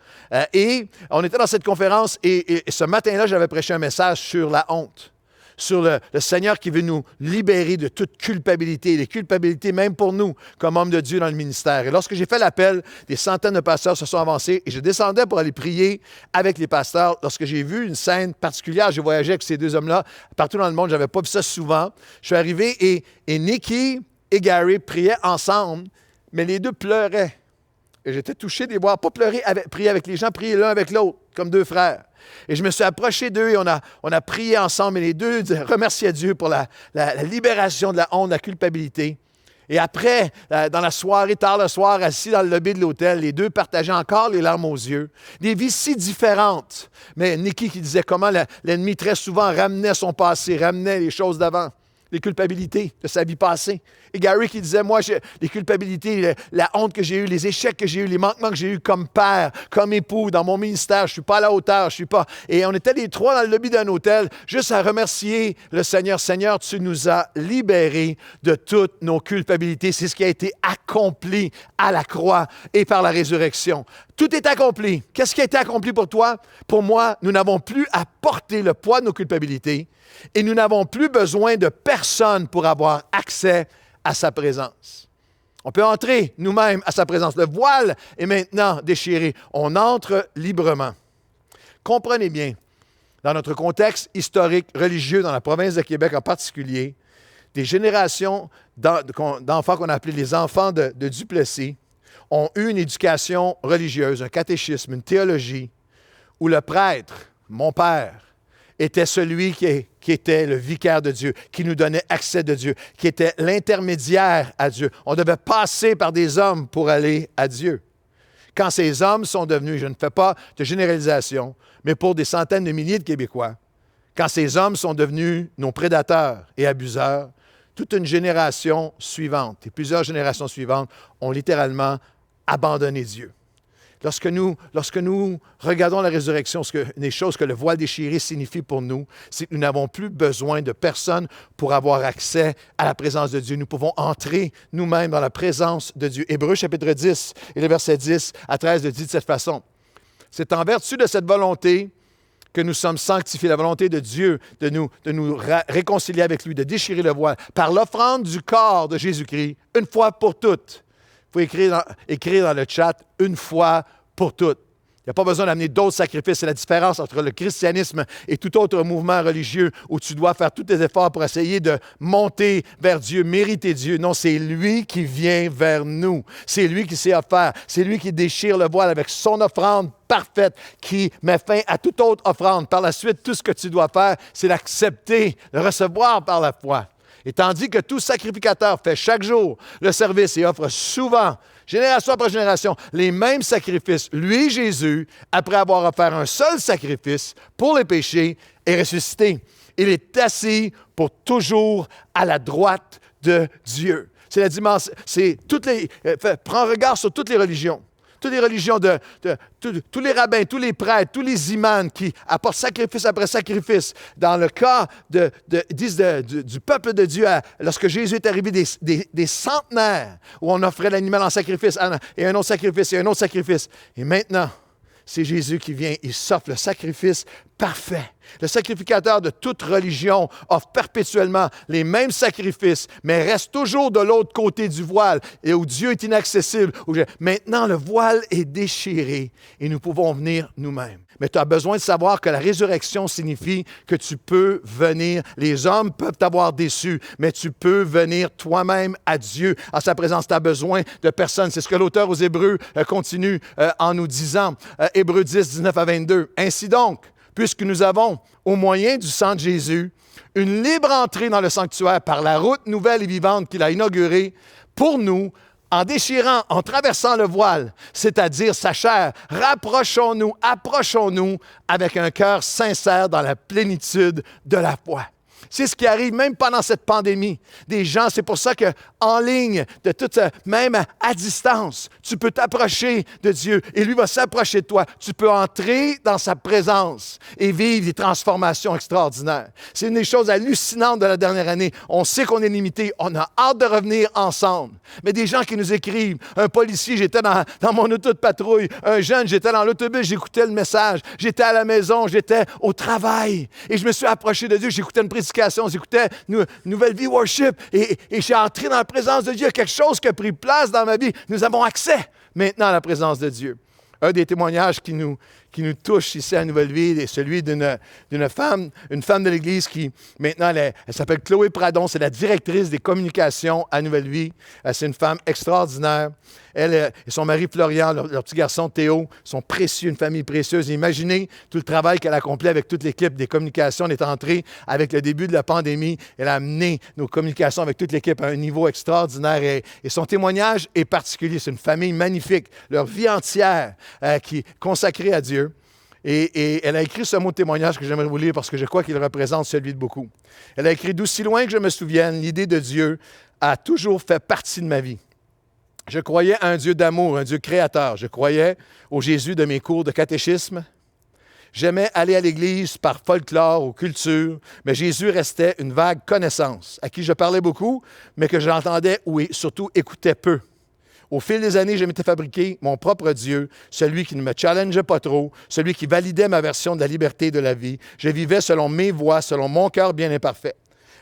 Et on était dans cette conférence et ce matin-là, j'avais prêché un message sur la honte. Sur le Seigneur qui veut nous libérer de toute culpabilité, les culpabilités même pour nous, comme hommes de Dieu dans le ministère. Et lorsque j'ai fait l'appel, des centaines de pasteurs se sont avancés et je descendais pour aller prier avec les pasteurs. Lorsque j'ai vu une scène particulière, j'ai voyagé avec ces deux hommes-là partout dans le monde, je n'avais pas vu ça souvent. Je suis arrivé et Nicky et Gary priaient ensemble, mais les deux pleuraient. Et j'étais touché de les voir, pas pleurer, prier avec les gens, prier l'un avec l'autre, comme deux frères. Et je me suis approché d'eux et on a prié ensemble. Et les deux remerciaient Dieu pour la libération de la honte, de la culpabilité. Et après, dans la soirée, tard le soir, assis dans le lobby de l'hôtel, les deux partageaient encore les larmes aux yeux. Des vies si différentes. Mais Nicky qui disait comment l'ennemi très souvent ramenait son passé, ramenait les choses d'avant, les culpabilités de sa vie passée. Et Gary qui disait, moi, les culpabilités, la honte que j'ai eue, les échecs que j'ai eus, les manquements que j'ai eus comme père, comme époux, dans mon ministère, je ne suis pas à la hauteur, je ne suis pas... Et on était les trois dans le lobby d'un hôtel, juste à remercier le Seigneur. Seigneur, tu nous as libérés de toutes nos culpabilités. C'est ce qui a été accompli à la croix et par la résurrection. Tout est accompli. Qu'est-ce qui a été accompli pour toi? Pour moi, nous n'avons plus à porter le poids de nos culpabilités et nous n'avons plus besoin de personne pour avoir accès à sa présence. On peut entrer nous-mêmes à sa présence. Le voile est maintenant déchiré. On entre librement. Comprenez bien, dans notre contexte historique, religieux, dans la province de Québec en particulier, des générations d'enfants qu'on a appelés les enfants de Duplessis ont eu une éducation religieuse, un catéchisme, une théologie, où le prêtre, mon père, était celui qui était le vicaire de Dieu, qui nous donnait accès de Dieu, qui était l'intermédiaire à Dieu. On devait passer par des hommes pour aller à Dieu. Quand ces hommes sont devenus, je ne fais pas de généralisation, mais pour des centaines de milliers de Québécois, quand ces hommes sont devenus nos prédateurs et abuseurs, toute une génération suivante et plusieurs générations suivantes ont littéralement abandonné Dieu. Lorsque nous regardons la résurrection, les choses que le voile déchiré signifie pour nous, c'est que nous n'avons plus besoin de personne pour avoir accès à la présence de Dieu. Nous pouvons entrer nous-mêmes dans la présence de Dieu. Hébreux chapitre 10 et le verset 10 à 13 le dit de cette façon. C'est en vertu de cette volonté que nous sommes sanctifiés, la volonté de Dieu de nous réconcilier avec lui, de déchirer le voile, par l'offrande du corps de Jésus-Christ, une fois pour toutes. Il faut écrire dans le chat « une fois pour toutes ». Il n'y a pas besoin d'amener d'autres sacrifices. C'est la différence entre le christianisme et tout autre mouvement religieux où tu dois faire tous tes efforts pour essayer de monter vers Dieu, mériter Dieu. Non, c'est lui qui vient vers nous. C'est lui qui s'est offert. C'est lui qui déchire le voile avec son offrande parfaite qui met fin à toute autre offrande. Par la suite, tout ce que tu dois faire, c'est l'accepter, le recevoir par la foi. Et tandis que tout sacrificateur fait chaque jour le service et offre souvent, génération après génération, les mêmes sacrifices, lui, Jésus, après avoir offert un seul sacrifice pour les péchés, est ressuscité. Il est assis pour toujours à la droite de Dieu. C'est la dimension, c'est toutes les, prends regard sur toutes les religions. Toutes les religions, tous les rabbins, tous les prêtres, tous les imams qui apportent sacrifice après sacrifice. Dans le cas du peuple de Dieu, lorsque Jésus est arrivé, des centenaires où on offrait l'animal en sacrifice, et un autre sacrifice, et un autre sacrifice. Et maintenant, c'est Jésus qui vient, il s'offre le sacrifice parfait. Le sacrificateur de toute religion offre perpétuellement les mêmes sacrifices, mais reste toujours de l'autre côté du voile, et où Dieu est inaccessible. Maintenant, le voile est déchiré et nous pouvons venir nous-mêmes. Mais tu as besoin de savoir que la résurrection signifie que tu peux venir. Les hommes peuvent t'avoir déçu, mais tu peux venir toi-même à Dieu, à sa présence. Tu as besoin de personne. C'est ce que l'auteur aux Hébreux continue en nous disant. Hébreux 10, 19 à 22. Ainsi donc, puisque nous avons, au moyen du sang de Jésus, une libre entrée dans le sanctuaire par la route nouvelle et vivante qu'il a inaugurée pour nous, en déchirant, en traversant le voile, c'est-à-dire sa chair, rapprochons-nous, approchons-nous avec un cœur sincère dans la plénitude de la foi. C'est ce qui arrive même pendant cette pandémie. Des gens, c'est pour ça qu'en ligne, même à distance, tu peux t'approcher de Dieu et lui va s'approcher de toi. Tu peux entrer dans sa présence et vivre des transformations extraordinaires. C'est une des choses hallucinantes de la dernière année. On sait qu'on est limité, on a hâte de revenir ensemble. Mais des gens qui nous écrivent, un policier, j'étais dans mon auto de patrouille, un jeune, j'étais dans l'autobus, j'écoutais le message, j'étais à la maison, j'étais au travail et je me suis approché de Dieu, j'écoutais une prédication. J'écoutais Nouvelle Vie Worship et je suis entré dans la présence de Dieu. Il y a quelque chose qui a pris place dans ma vie. Nous avons accès maintenant à la présence de Dieu. Un des témoignages qui nous touche ici à Nouvelle Vie est celui d'une femme, une femme de l'Église qui, maintenant, elle s'appelle Chloé Pradon. C'est la directrice des communications à Nouvelle Vie. C'est une femme extraordinaire. Elle et son mari Florian, leur petit garçon Théo, sont précieux, une famille précieuse. Imaginez tout le travail qu'elle a accompli avec toute l'équipe des communications. Elle est entrée avec le début de la pandémie. Elle a amené nos communications avec toute l'équipe à un niveau extraordinaire. Et son témoignage est particulier. C'est une famille magnifique. Leur vie entière qui est consacrée à Dieu. Et elle a écrit ce mot de témoignage que j'aimerais vous lire parce que je crois qu'il représente celui de beaucoup. Elle a écrit « D'aussi loin que je me souvienne, l'idée de Dieu a toujours fait partie de ma vie. Je croyais à un Dieu d'amour, un Dieu créateur. Je croyais au Jésus de mes cours de catéchisme. J'aimais aller à l'Église par folklore ou culture, mais Jésus restait une vague connaissance, à qui je parlais beaucoup, mais que j'entendais ou surtout écoutais peu. Au fil des années, je m'étais fabriqué mon propre Dieu, celui qui ne me challengeait pas trop, celui qui validait ma version de la liberté et de la vie. Je vivais selon mes voies, selon mon cœur bien imparfait.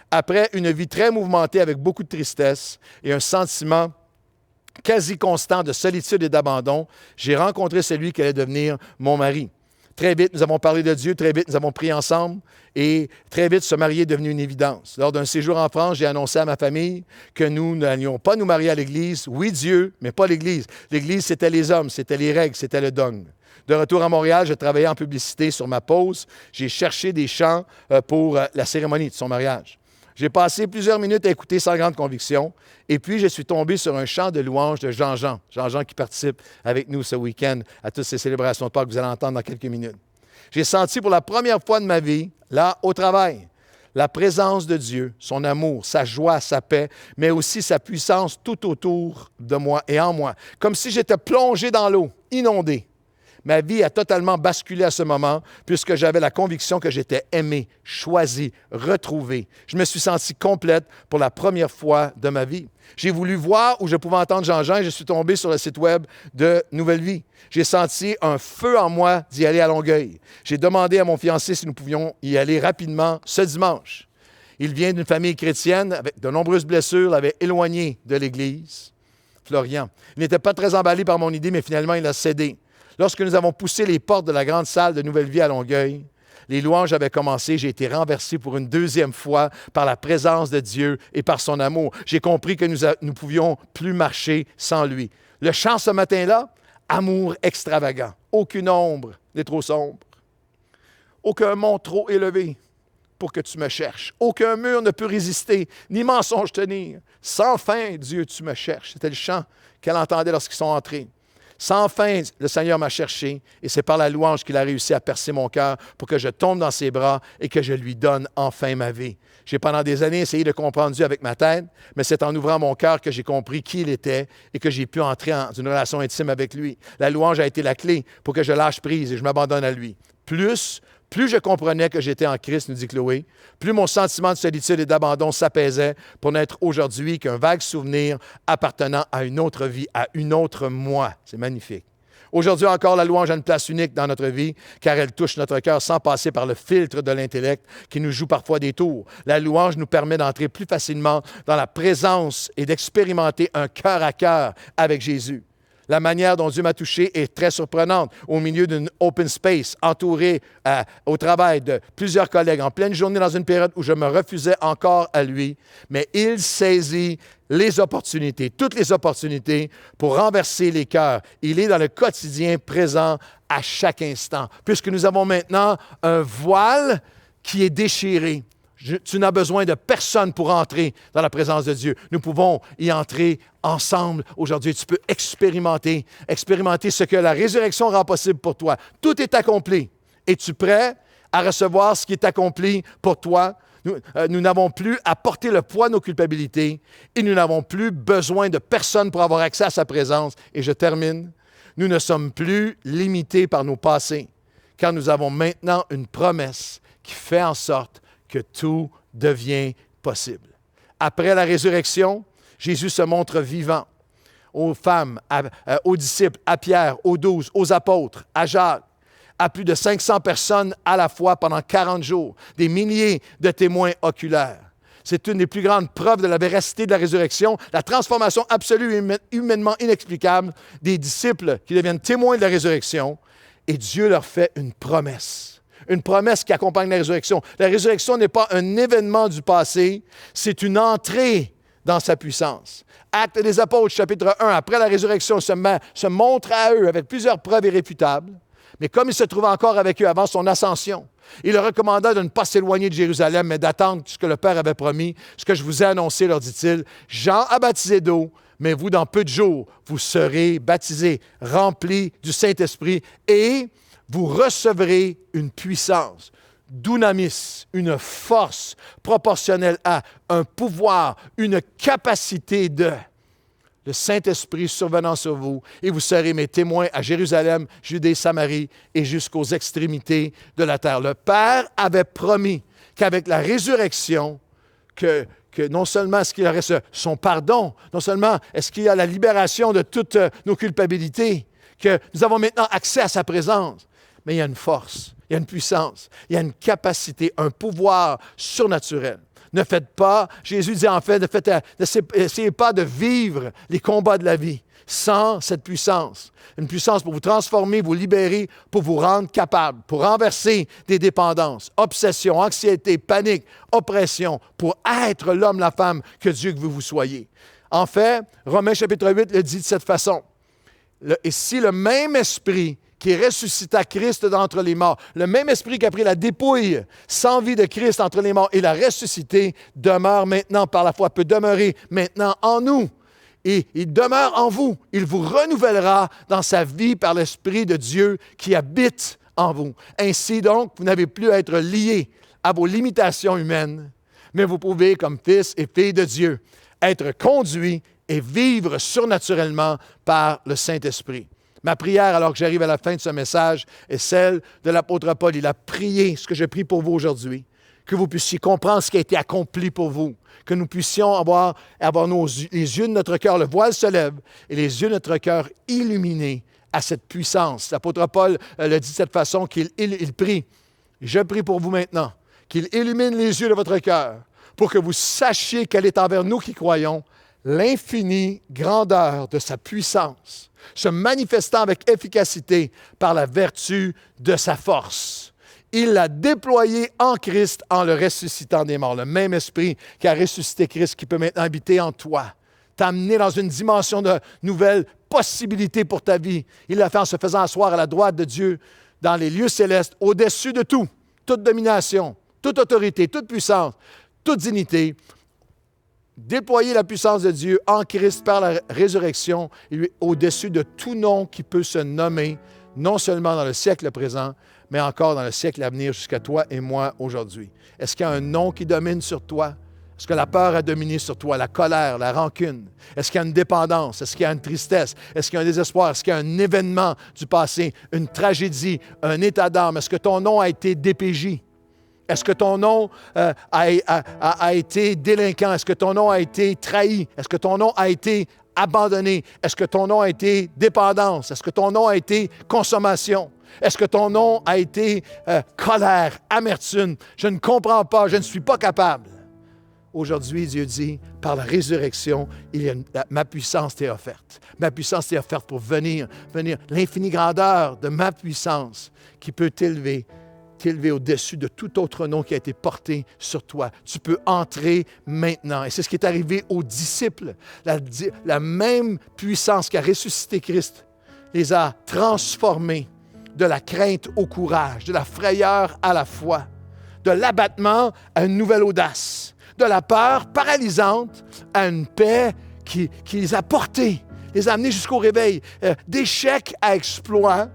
Après une vie très mouvementée avec beaucoup de tristesse et un sentiment quasi constant de solitude et d'abandon, j'ai rencontré celui qui allait devenir mon mari. Très vite, nous avons parlé de Dieu, très vite, nous avons prié ensemble et très vite, se marier est devenu une évidence. Lors d'un séjour en France, j'ai annoncé à ma famille que nous n'allions pas nous marier à l'Église. Oui, Dieu, mais pas l'Église. L'Église, c'était les hommes, c'était les règles, c'était le dogme. De retour à Montréal, je travaillais en publicité sur ma pause. J'ai cherché des chants pour la cérémonie de son mariage. J'ai passé plusieurs minutes à écouter sans grande conviction. Et puis, je suis tombé sur un chant de louange de Jean-Jean. Jean-Jean qui participe avec nous ce week-end à toutes ces célébrations de Pâques que vous allez entendre dans quelques minutes. J'ai senti pour la première fois de ma vie, là, au travail, la présence de Dieu, son amour, sa joie, sa paix, mais aussi sa puissance tout autour de moi et en moi. Comme si j'étais plongé dans l'eau, inondé. Ma vie a totalement basculé à ce moment puisque j'avais la conviction que j'étais aimé, choisi, retrouvé. Je me suis senti complète pour la première fois de ma vie. J'ai voulu voir où je pouvais entendre Jean-Jean et je suis tombé sur le site web de Nouvelle Vie. J'ai senti un feu en moi d'y aller à Longueuil. J'ai demandé à mon fiancé si nous pouvions y aller rapidement ce dimanche. Il vient d'une famille chrétienne avec de nombreuses blessures, l'avait éloigné de l'Église. Florian. Il n'était pas très emballé par mon idée, mais finalement, il a cédé. Lorsque nous avons poussé les portes de la grande salle de Nouvelle Vie à Longueuil, les louanges avaient commencé. J'ai été renversé pour une deuxième fois par la présence de Dieu et par son amour. J'ai compris que nous ne pouvions plus marcher sans lui. Le chant ce matin-là, amour extravagant. Aucune ombre n'est trop sombre. Aucun mont trop élevé pour que tu me cherches. Aucun mur ne peut résister, ni mensonge tenir. Sans fin, Dieu, tu me cherches. C'était le chant qu'elle entendait lorsqu'ils sont entrés. Sans fin, le Seigneur m'a cherché et c'est par la louange qu'il a réussi à percer mon cœur pour que je tombe dans ses bras et que je lui donne enfin ma vie. J'ai pendant des années essayé de comprendre Dieu avec ma tête, mais c'est en ouvrant mon cœur que j'ai compris qui il était et que j'ai pu entrer dans une relation intime avec lui. La louange a été la clé pour que je lâche prise et je m'abandonne à lui. Plus je comprenais que j'étais en Christ, nous dit Chloé, plus mon sentiment de solitude et d'abandon s'apaisait pour n'être aujourd'hui qu'un vague souvenir appartenant à une autre vie, à une autre moi. C'est magnifique. Aujourd'hui encore, la louange a une place unique dans notre vie car elle touche notre cœur sans passer par le filtre de l'intellect qui nous joue parfois des tours. La louange nous permet d'entrer plus facilement dans la présence et d'expérimenter un cœur à cœur avec Jésus. La manière dont Dieu m'a touché est très surprenante. Au milieu d'une open space, entouré au travail de plusieurs collègues, en pleine journée dans une période où je me refusais encore à lui, mais il saisit les opportunités, toutes les opportunités pour renverser les cœurs. Il est dans le quotidien présent à chaque instant. Puisque nous avons maintenant un voile qui est déchiré. Tu n'as besoin de personne pour entrer dans la présence de Dieu. Nous pouvons y entrer ensemble aujourd'hui. Tu peux expérimenter ce que la résurrection rend possible pour toi. Tout est accompli. Es-tu prêt à recevoir ce qui est accompli pour toi? Nous n'avons plus à porter le poids de nos culpabilités et nous n'avons plus besoin de personne pour avoir accès à sa présence. Et je termine. Nous ne sommes plus limités par nos passés, car nous avons maintenant une promesse qui fait en sorte que tout devient possible. Après la résurrection, Jésus se montre vivant aux femmes, aux disciples, à Pierre, aux 12, aux apôtres, à Jacques, à plus de 500 personnes à la fois pendant 40 jours, des milliers de témoins oculaires. C'est une des plus grandes preuves de la véracité de la résurrection, la transformation absolue et humainement inexplicable des disciples qui deviennent témoins de la résurrection, et Dieu leur fait une promesse. Une promesse qui accompagne la résurrection. La résurrection n'est pas un événement du passé, c'est une entrée dans sa puissance. Actes des Apôtres, chapitre 1, après la résurrection, se montre à eux avec plusieurs preuves irréfutables, mais comme il se trouvait encore avec eux avant son ascension, il leur recommanda de ne pas s'éloigner de Jérusalem, mais d'attendre ce que le Père avait promis, ce que je vous ai annoncé, leur dit-il. Jean a baptisé d'eau, mais vous, dans peu de jours, vous serez baptisés, remplis du Saint-Esprit, et vous recevrez une puissance, dunamis, une force proportionnelle à un pouvoir, une capacité de le Saint-Esprit survenant sur vous, et vous serez mes témoins à Jérusalem, Judée, Samarie et jusqu'aux extrémités de la terre. Le Père avait promis qu'avec la résurrection, que non seulement est-ce qu'il y aurait son pardon, non seulement est-ce qu'il y a la libération de toutes nos culpabilités, que nous avons maintenant accès à sa présence, mais il y a une force, il y a une puissance, il y a une capacité, un pouvoir surnaturel. Ne faites pas, Jésus dit en fait, n'essayez pas de vivre les combats de la vie sans cette puissance. Une puissance pour vous transformer, vous libérer, pour vous rendre capable, pour renverser des dépendances, obsessions, anxiété, panique, oppression, pour être l'homme, la femme que Dieu veut que vous soyez. En fait, Romains chapitre 8 le dit de cette façon. Et si le même esprit qui ressuscita Christ d'entre les morts, le même esprit qui a pris la dépouille sans vie de Christ entre les morts et l'a ressuscité, demeure maintenant par la foi, peut demeurer maintenant en nous. Et il demeure en vous. Il vous renouvellera dans sa vie par l'Esprit de Dieu qui habite en vous. Ainsi donc, vous n'avez plus à être liés à vos limitations humaines, mais vous pouvez, comme fils et filles de Dieu, être conduits et vivre surnaturellement par le Saint-Esprit. Ma prière, alors que j'arrive à la fin de ce message, est celle de l'apôtre Paul. Il a prié ce que je prie pour vous aujourd'hui, que vous puissiez comprendre ce qui a été accompli pour vous, que nous puissions avoir les yeux de notre cœur, le voile se lève, et les yeux de notre cœur illuminés à cette puissance. L'apôtre Paul le dit de cette façon qu'il prie. Je prie pour vous maintenant, qu'il illumine les yeux de votre cœur, pour que vous sachiez quelle est envers nous qui croyons l'infinie grandeur de sa puissance, se manifestant avec efficacité par la vertu de sa force. Il l'a déployé en Christ en le ressuscitant des morts. Le même esprit qui a ressuscité Christ, qui peut maintenant habiter en toi, t'amener dans une dimension de nouvelles possibilités pour ta vie. Il l'a fait en se faisant asseoir à la droite de Dieu dans les lieux célestes, au-dessus de tout, toute domination, toute autorité, toute puissance, toute dignité, déployer la puissance de Dieu en Christ par la résurrection, au-dessus de tout nom qui peut se nommer, non seulement dans le siècle présent, mais encore dans le siècle à venir jusqu'à toi et moi aujourd'hui. Est-ce qu'il y a un nom qui domine sur toi? Est-ce que la peur a dominé sur toi, la colère, la rancune? Est-ce qu'il y a une dépendance? Est-ce qu'il y a une tristesse? Est-ce qu'il y a un désespoir? Est-ce qu'il y a un événement du passé, une tragédie, un état d'âme? Est-ce que ton nom a été DPJ? Est-ce que ton nom a été délinquant? Est-ce que ton nom a été trahi? Est-ce que ton nom a été abandonné? Est-ce que ton nom a été dépendance? Est-ce que ton nom a été consommation? Est-ce que ton nom a été colère, amertume? Je ne comprends pas, je ne suis pas capable. Aujourd'hui, Dieu dit, par la résurrection, ma puissance t'est offerte. Ma puissance t'est offerte pour venir, l'infinie grandeur de ma puissance qui peut t'élever au-dessus de tout autre nom qui a été porté sur toi. Tu peux entrer maintenant. Et c'est ce qui est arrivé aux disciples. La même puissance qui a ressuscité Christ les a transformés de la crainte au courage, de la frayeur à la foi, de l'abattement à une nouvelle audace, de la peur paralysante à une paix qui les a portés, les a amenés jusqu'au réveil, d'échec à exploit,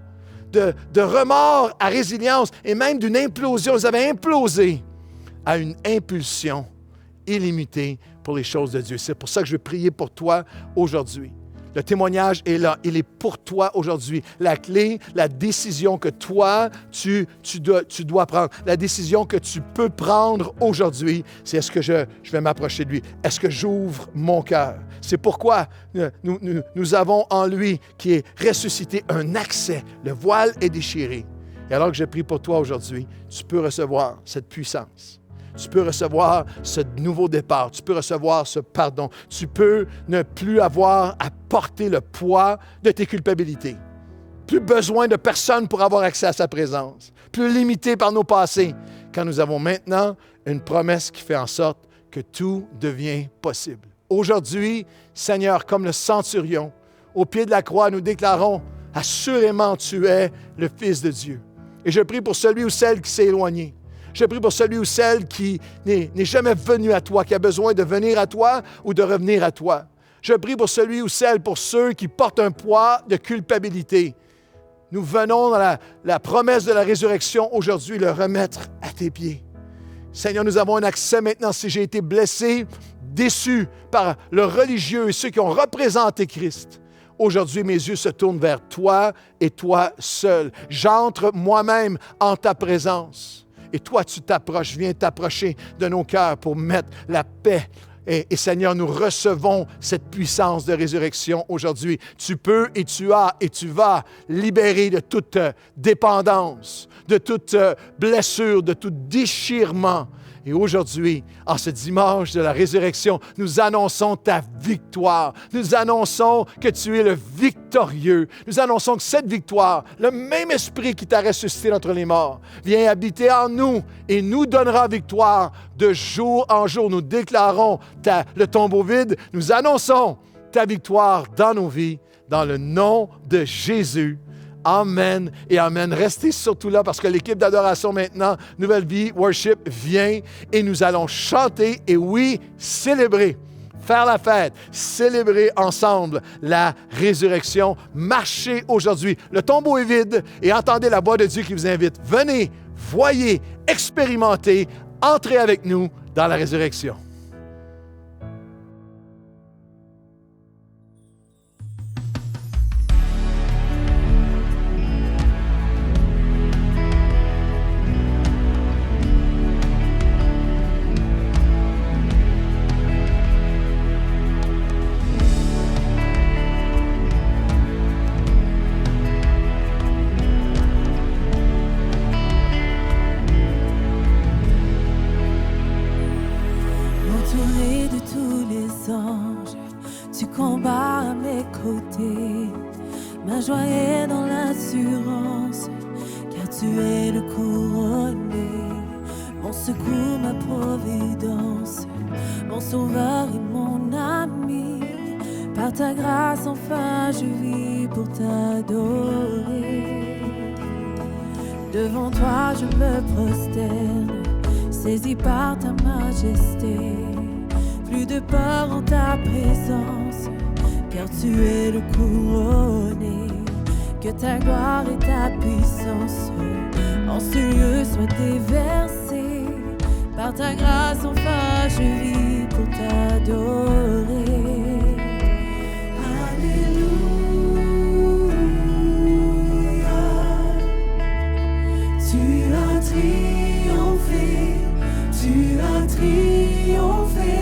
de remords à résilience et même d'une implosion. Ils avaient implosé à une impulsion illimitée pour les choses de Dieu. C'est pour ça que je veux prier pour toi aujourd'hui. Le témoignage est là. Il est pour toi aujourd'hui. La clé, la décision que toi, tu dois prendre, la décision que tu peux prendre aujourd'hui, c'est est-ce que je vais m'approcher de lui? Est-ce que j'ouvre mon cœur? C'est pourquoi nous avons en lui, qui est ressuscité, un accès. Le voile est déchiré. Et alors que je prie pour toi aujourd'hui, tu peux recevoir cette puissance. Tu peux recevoir ce nouveau départ. Tu peux recevoir ce pardon. Tu peux ne plus avoir à porter le poids de tes culpabilités. Plus besoin de personne pour avoir accès à sa présence. Plus limité par nos passés. Quand nous avons maintenant une promesse qui fait en sorte que tout devient possible. Aujourd'hui, Seigneur, comme le centurion, au pied de la croix, nous déclarons, assurément tu es le Fils de Dieu. Et je prie pour celui ou celle qui s'est éloigné. Je prie pour celui ou celle qui n'est jamais venu à toi, qui a besoin de venir à toi ou de revenir à toi. Je prie pour celui ou celle, pour ceux qui portent un poids de culpabilité. Nous venons dans la promesse de la résurrection aujourd'hui, le remettre à tes pieds. Seigneur, nous avons un accès maintenant. Si j'ai été blessé, déçu par le religieux et ceux qui ont représenté Christ, aujourd'hui, mes yeux se tournent vers toi et toi seul. J'entre moi-même en ta présence. Et toi, tu t'approches, viens t'approcher de nos cœurs pour mettre la paix. Et Seigneur, nous recevons cette puissance de résurrection aujourd'hui. Tu peux et tu as et tu vas libérer de toute dépendance, de toute blessure, de tout déchirement. Et aujourd'hui, en ce dimanche de la résurrection, nous annonçons ta victoire. Nous annonçons que tu es le victorieux. Nous annonçons que cette victoire, le même esprit qui t'a ressuscité d'entre les morts, vient habiter en nous et nous donnera victoire de jour en jour. Nous déclarons le tombeau vide. Nous annonçons ta victoire dans nos vies, dans le nom de Jésus. Amen et amen. Restez surtout là parce que l'équipe d'adoration maintenant, Nouvelle Vie, Worship, vient et nous allons chanter et oui, célébrer, faire la fête, célébrer ensemble la résurrection. Marchez aujourd'hui. Le tombeau est vide et entendez la voix de Dieu qui vous invite. Venez, voyez, expérimentez, entrez avec nous dans la résurrection. Tu combats à mes côtés, ma joie est dans l'assurance, car tu es le couronné, mon secours, ma providence, mon sauveur et mon ami. Par ta grâce, enfin, je vis pour t'adorer. Devant toi, je me prosterne, saisi par ta majesté. plus de peur en ta présence, car tu es le couronné. Que ta gloire et ta puissance en ce lieu soient déversées. Par ta grâce, enfin, je vis pour t'adorer. Alléluia. Tu as triomphé, tu as triomphé.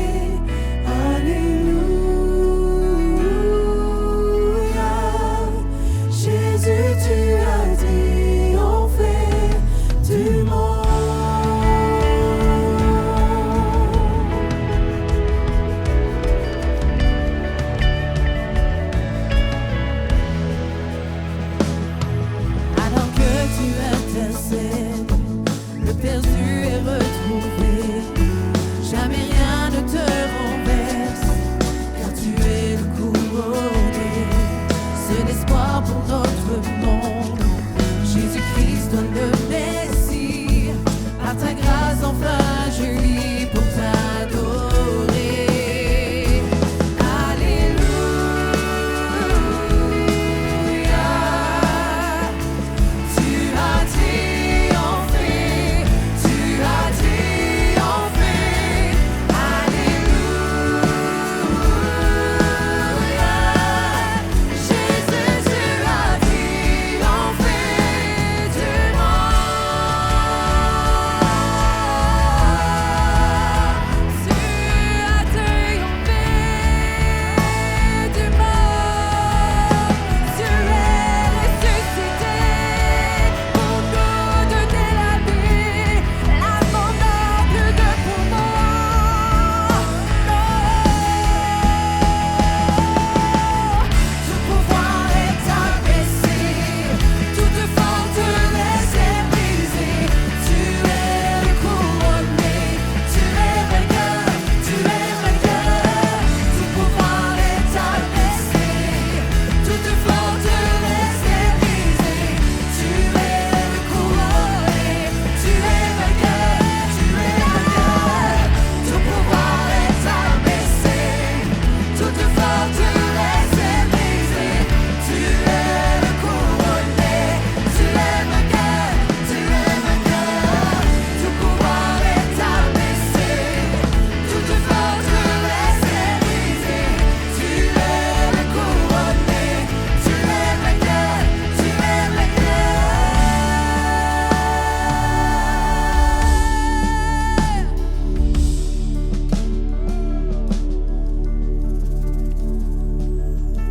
Alléluia. Jésus, tu as triomphé du monde. Le perdu est retrouvé, jamais rien ne te renverse, car tu es le couronné, seul espoir pour notre monde. Jésus-Christ, toi le Messie, par ta grâce enfin je vis pour t'adorer.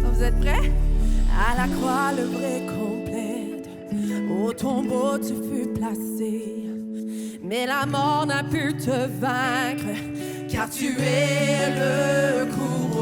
Vous êtes prêts? À la croix, le vrai complète. Au tombeau, tu fus placé. Mais la mort n'a pu te vaincre, car tu es le couronné.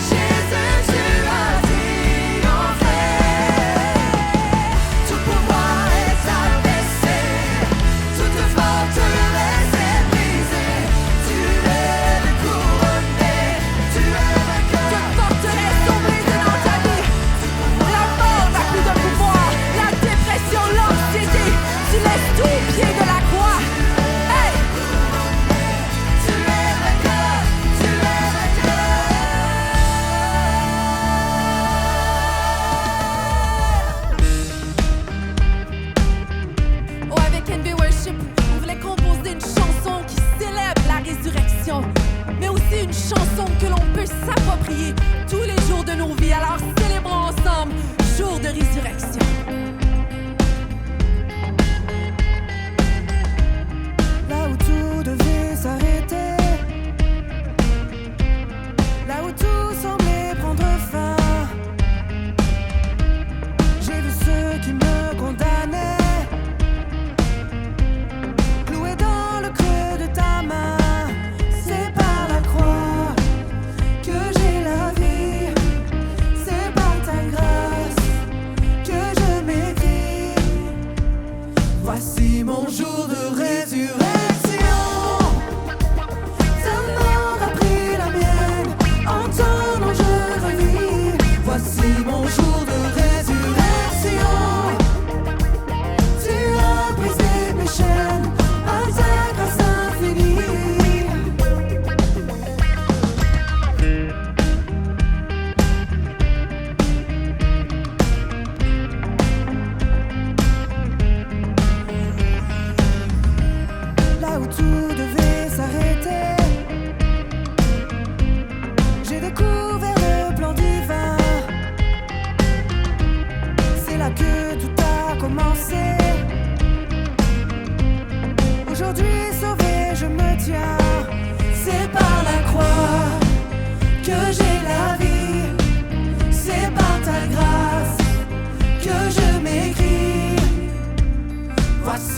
Jésus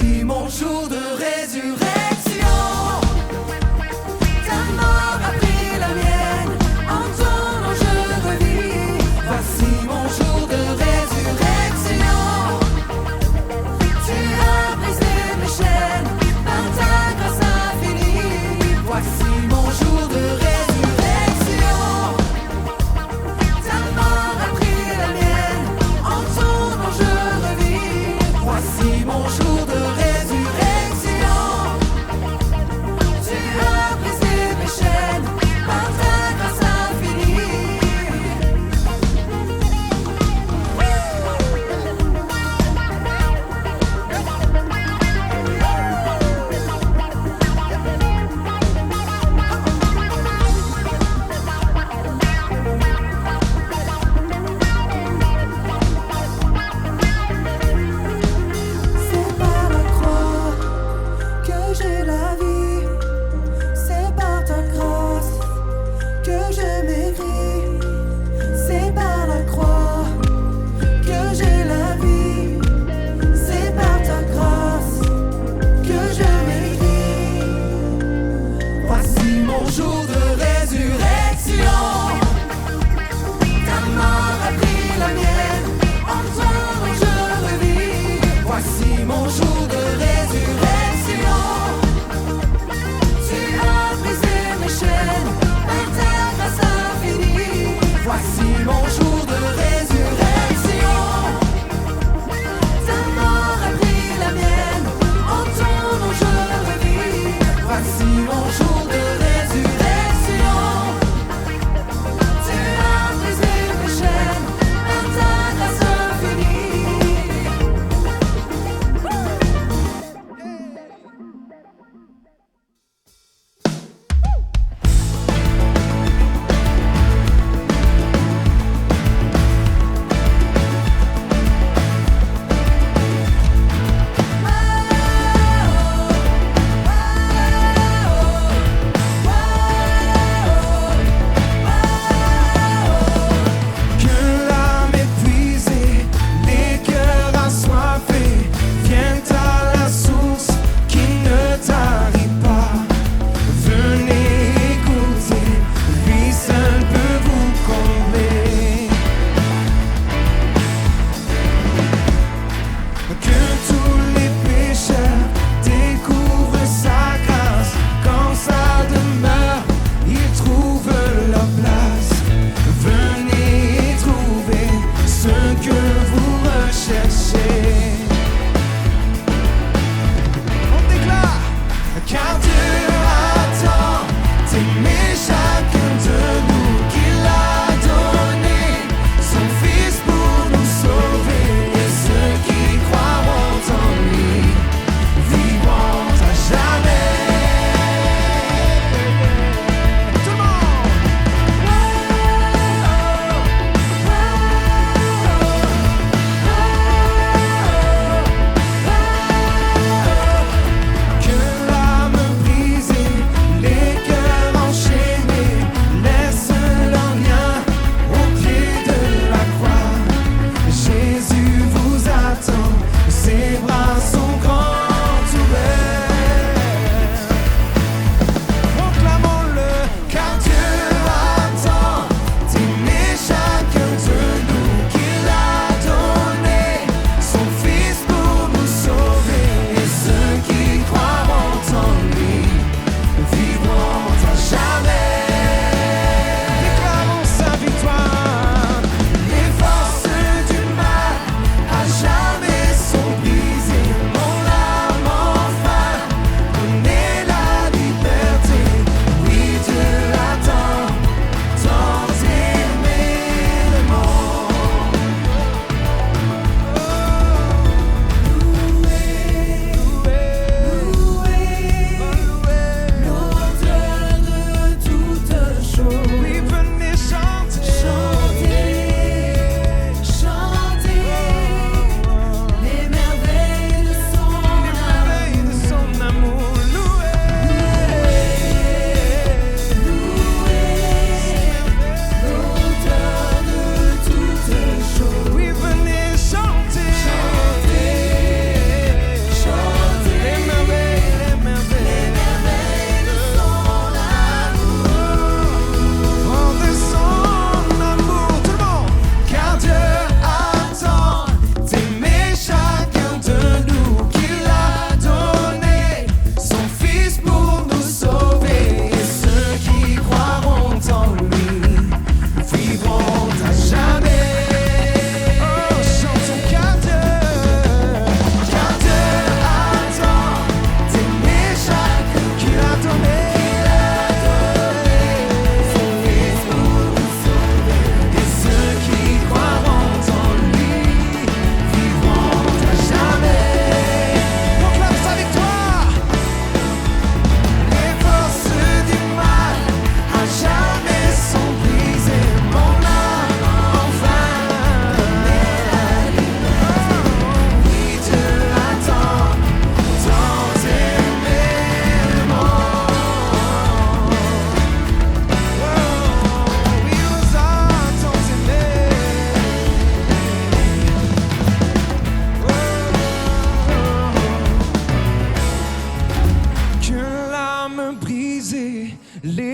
Voici mon jour de résurrection. Ta mort a pris la mienne, en ton nom je revis. Voici mon jour de résurrection. Tu as brisé mes chaînes, par ta grâce infinie. Voici mon jour de résurrection. Ta mort a pris la mienne, en ton nom je revis. Voici mon jour de résurrection.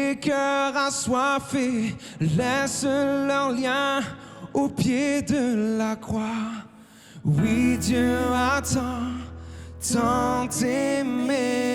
Les cœurs assoiffés laissent leur lien au pied de la croix. Oui, Dieu a tant aimé.